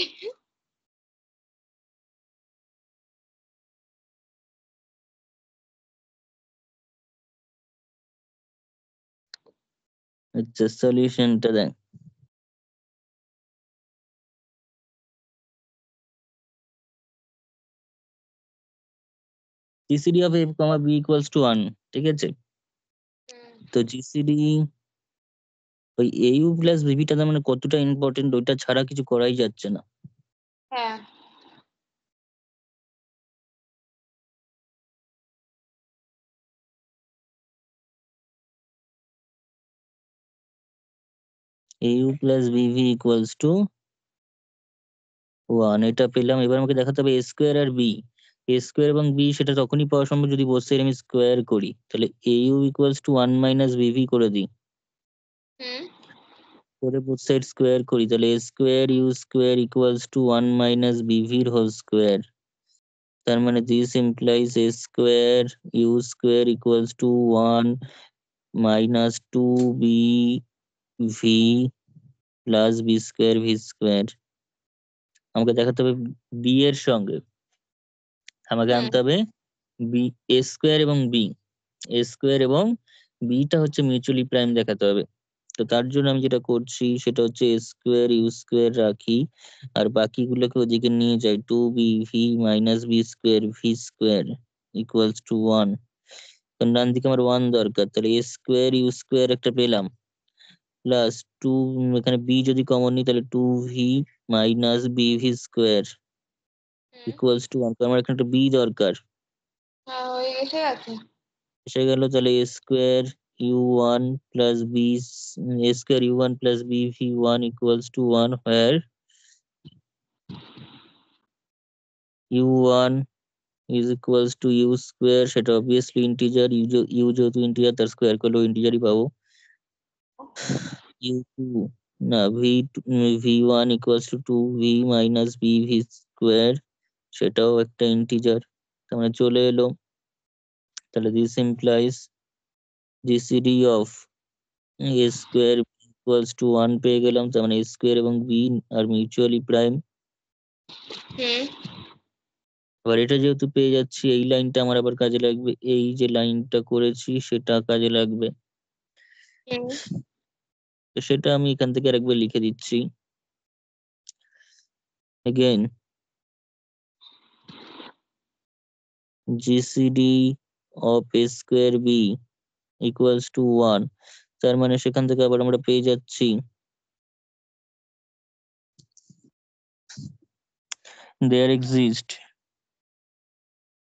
আচ্ছা, সলিউশনটা দেখ। GCD of A comma B equals to 1, ঠিক আছে, হুম, তো জিসিডি ওই এ ইউ প্লাস বিবিটা তার মানে কতটা ইম্পর্টেন্ট, ওইটা ছাড়া কিছু করাই যাচ্ছে না। হ্যাঁ এ U plus BV equals to 1, এটা পেলাম। এবার আমাকে দেখাতে হবে এ square R B, A square এবং বি সেটা তখনই পাওয়া সম্ভব যদি বোথ সাইড আমি স্কোয়ার করি। তাহলে এ ইউ ইকুয়ালস টু 1 মাইনাস বিভি করে দিই, হুম করে বোথ সাইড স্কোয়ার করি, তাহলে A square U square equals to 1 minus বিভির হোল স্কোয়ার। তার মানে this implies A square U square equals to 1 minus 2 B V plus B square V square. আমাকে দেখাতে হবে বি এর সঙ্গে, আমাকে হুম আনতে হবে বি, এ স্কোয়ার এবং বি, এ স্কোয়ার এবং বিটা হচ্ছে মিউচুয়ালি প্রাইম দেখাতে হবে। তো তার জন্য আমি যেটা করছি সেটা হচ্ছে এ স্কোয়ার ইউ স্কোয়ার রাখি, আর বাকিগুলোকে ওদিকে নিয়ে যাই, 2bv minus B square V square equals to 1। কারণ ডান দিকে আমার 1 দরকার, তাহলে এ স্কোয়ার ইউ স্কোয়ার একটা পেলাম, প্লাস 2, এখানে বি যদি কমন নিই তাহলে 2v মাইনাস বিভি স্কোয়ার হুম ইকুয়ালস টু 1। তো আমার এখানে একটা বি দরকার, হ্যাঁ হয়ে এসে গেছে। এসে গেল। তাহলে A square U one plus B, A square U one plus B V one equals to 1, where U one is equals to U square, সেটা অবভিয়াসলি ইন্টিজার, ইউ যেহেতু ইন্টিজার তার স্কোয়ার করলেও ইন্টিজারই পাবো, ইউ টু না v1 equals to 2v minus bv square, সেটাও একটা integer, তার মানে চলে এলো। তাহলে this implies gcd of a square equals to 1 পেয়ে গেলাম, তার মানে a square এবং b আর মিউচুয়ালি প্রাইম। এবার এটা যেহেতু পেয়ে যাচ্ছি, এই লাইনটা আমার আবার কাজে লাগবে, এই যে লাইনটা করেছি সেটা কাজে লাগবে। তো সেটা আমি এখান থেকে আরেকবার লিখে দিচ্ছি। again gcd of a square b equals to 1, তার মানে সেখান থেকে আবার আমরা পেয়ে যাচ্ছি there exist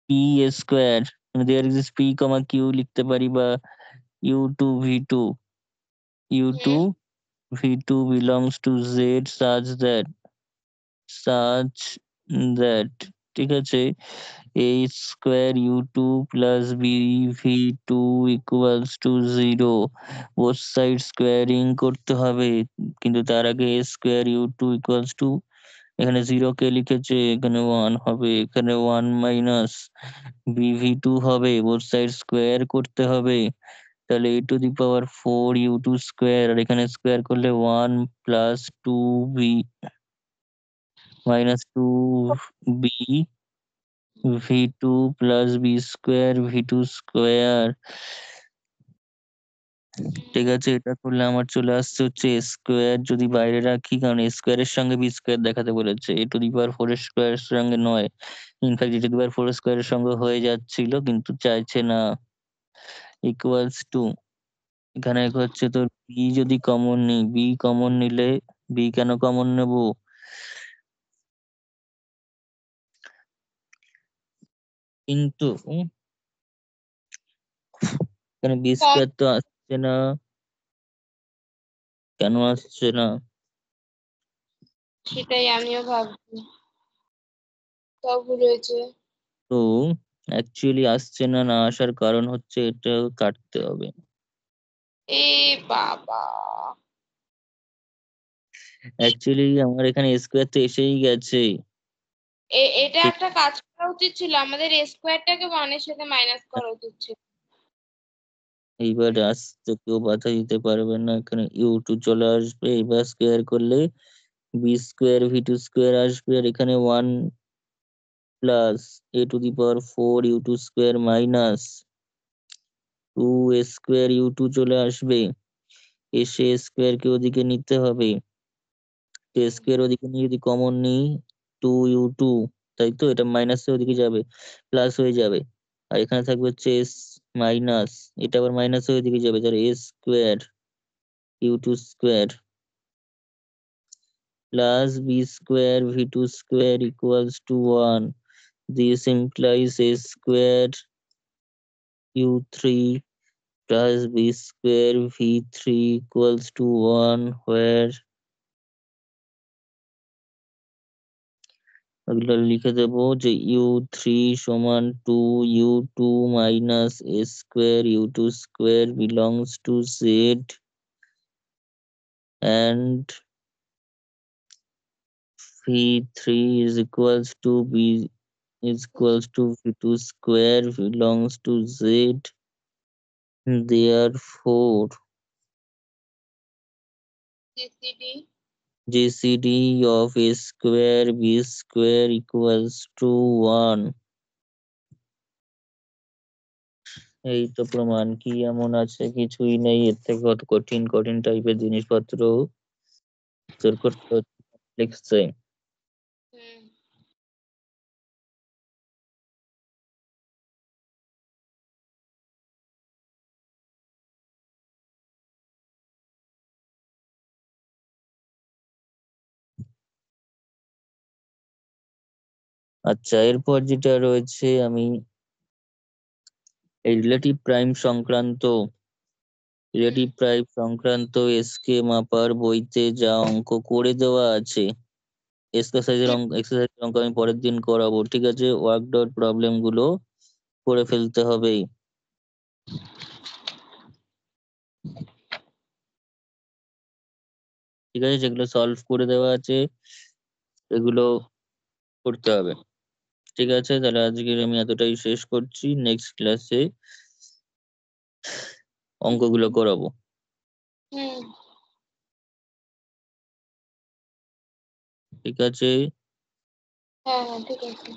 p square, there exists p, q লিখতে পারি, বা u2 v2 u2 v2 belongs to z such that ঠিক আছে a square u2 plus b v2 equals to 0, both sides squaring করতে হবে, কিন্তু তার আগে a square u2 equals to, এখানে 0 কে লিখেছে, এখানে 1 হবে, এখানে 1 মাইনাস bv2 হবে, বোথ সাইড স্কোয়ার করতে হবে, তাহলে a to the power 4 u2 square, আর এখানে স্কোয়ার করলে 1 plus 2b minus 2b v2 plus b square v2 square. ঠিক আছে, এটা করলে আমার চলে আসছে হচ্ছে স্কোয়ার, যদি বাইরে রাখি, কারণ স্কোয়ারের সঙ্গে বি স্কোয়ার দেখাতে বলেছে, এ টু দি পাওয়ার 4 স্কোয়ারের সঙ্গে নয়, in fact A two the power 4 স্কোয়ারের সঙ্গে হয়ে যাচ্ছিল, কিন্তু চাইছে না। ইকুয়ালস টু, এখানে হচ্ছে তোর বি যদি কমন নিই, বি কমন নিলে, বি কেন কমন নেব, কিন্তু এখানে বি স্কোয়ার তো আসছে না, কেন আসছে না? সেটাই আমিও ভাবছি, তাও ভুল হয়েছে। তো অ্যাকচুয়ালি আসছে না, না আসার কারণ হচ্ছে এটা কাটতে হবে। এ বাবা, অ্যাকচুয়ালি আমার এখানে স্কোয়ার তো এসেই গেছে। এটা ঠিক, একটা কাজ করা উচিত ছিল, আমাদের স্কোয়ারটাকে ওয়ানের সাথে মাইনাস করা উচিত ছিল। এইবার আসতে কেউ বাধা দিতে পারবে না, এখানে u2 চলে আসবে, এবার স্কোয়ার করলে বি স্কোয়ার v2 স্কোয়ার আসবে, আর এখানে 1 plus a to the power 4 u2 square minus 2 square u2 চলে আসবে, এসে স্কোয়ার কে ওদিকে নিতে হবে, স্কোয়ার ওদিকে নিয়ে যদি কমন নিই 2u2, তাই তো, এটা মাইনাস ওদিকে যাবে, প্লাস হয়ে যাবে, আর এখানে থাকবে হচ্ছে s মাইনাস, এটা আবার মাইনাস ওদিকে যাবে, তাহলে a square u2 square plus b square v2 square equals to 1. This implies a square u3 plus b square v3 equals to 1, where এগুলো লিখে দেবো যে u3 সমান 2 u2 minus a square u2 square belongs to z, and v3 is equals to b is equals to v2 square belongs to z. Therefore, GCD of a square b square equals to 1. এই তো প্রমাণ, কি এমন আছে, কিছুই নেই, এর থেকে কত কঠিন কঠিন টাইপের জিনিসপত্র উত্তর করতে লিখছে। আচ্ছা, এরপর যেটা রয়েছে, আমি এই রিলেটিভ প্রাইম সংক্রান্ত এসকে মাপার বইতে যা অঙ্ক করে দেওয়া আছে, এক্সারসাইজের অঙ্ক আমি পরের দিন করাবো, ঠিক আছে, ওয়ার্ক ডট প্রবলেম গুলো করে ফেলতে হবে। ঠিক আছে, যেগুলো সলভ করে দেওয়া আছে এগুলো করতে হবে। ঠিক আছে, তাহলে আজকে আমি এতটাই শেষ করছি, নেক্সট ক্লাসে অঙ্কগুলো করাবো। হুম। ঠিক আছে। হ্যাঁ হ্যাঁ ঠিক আছে।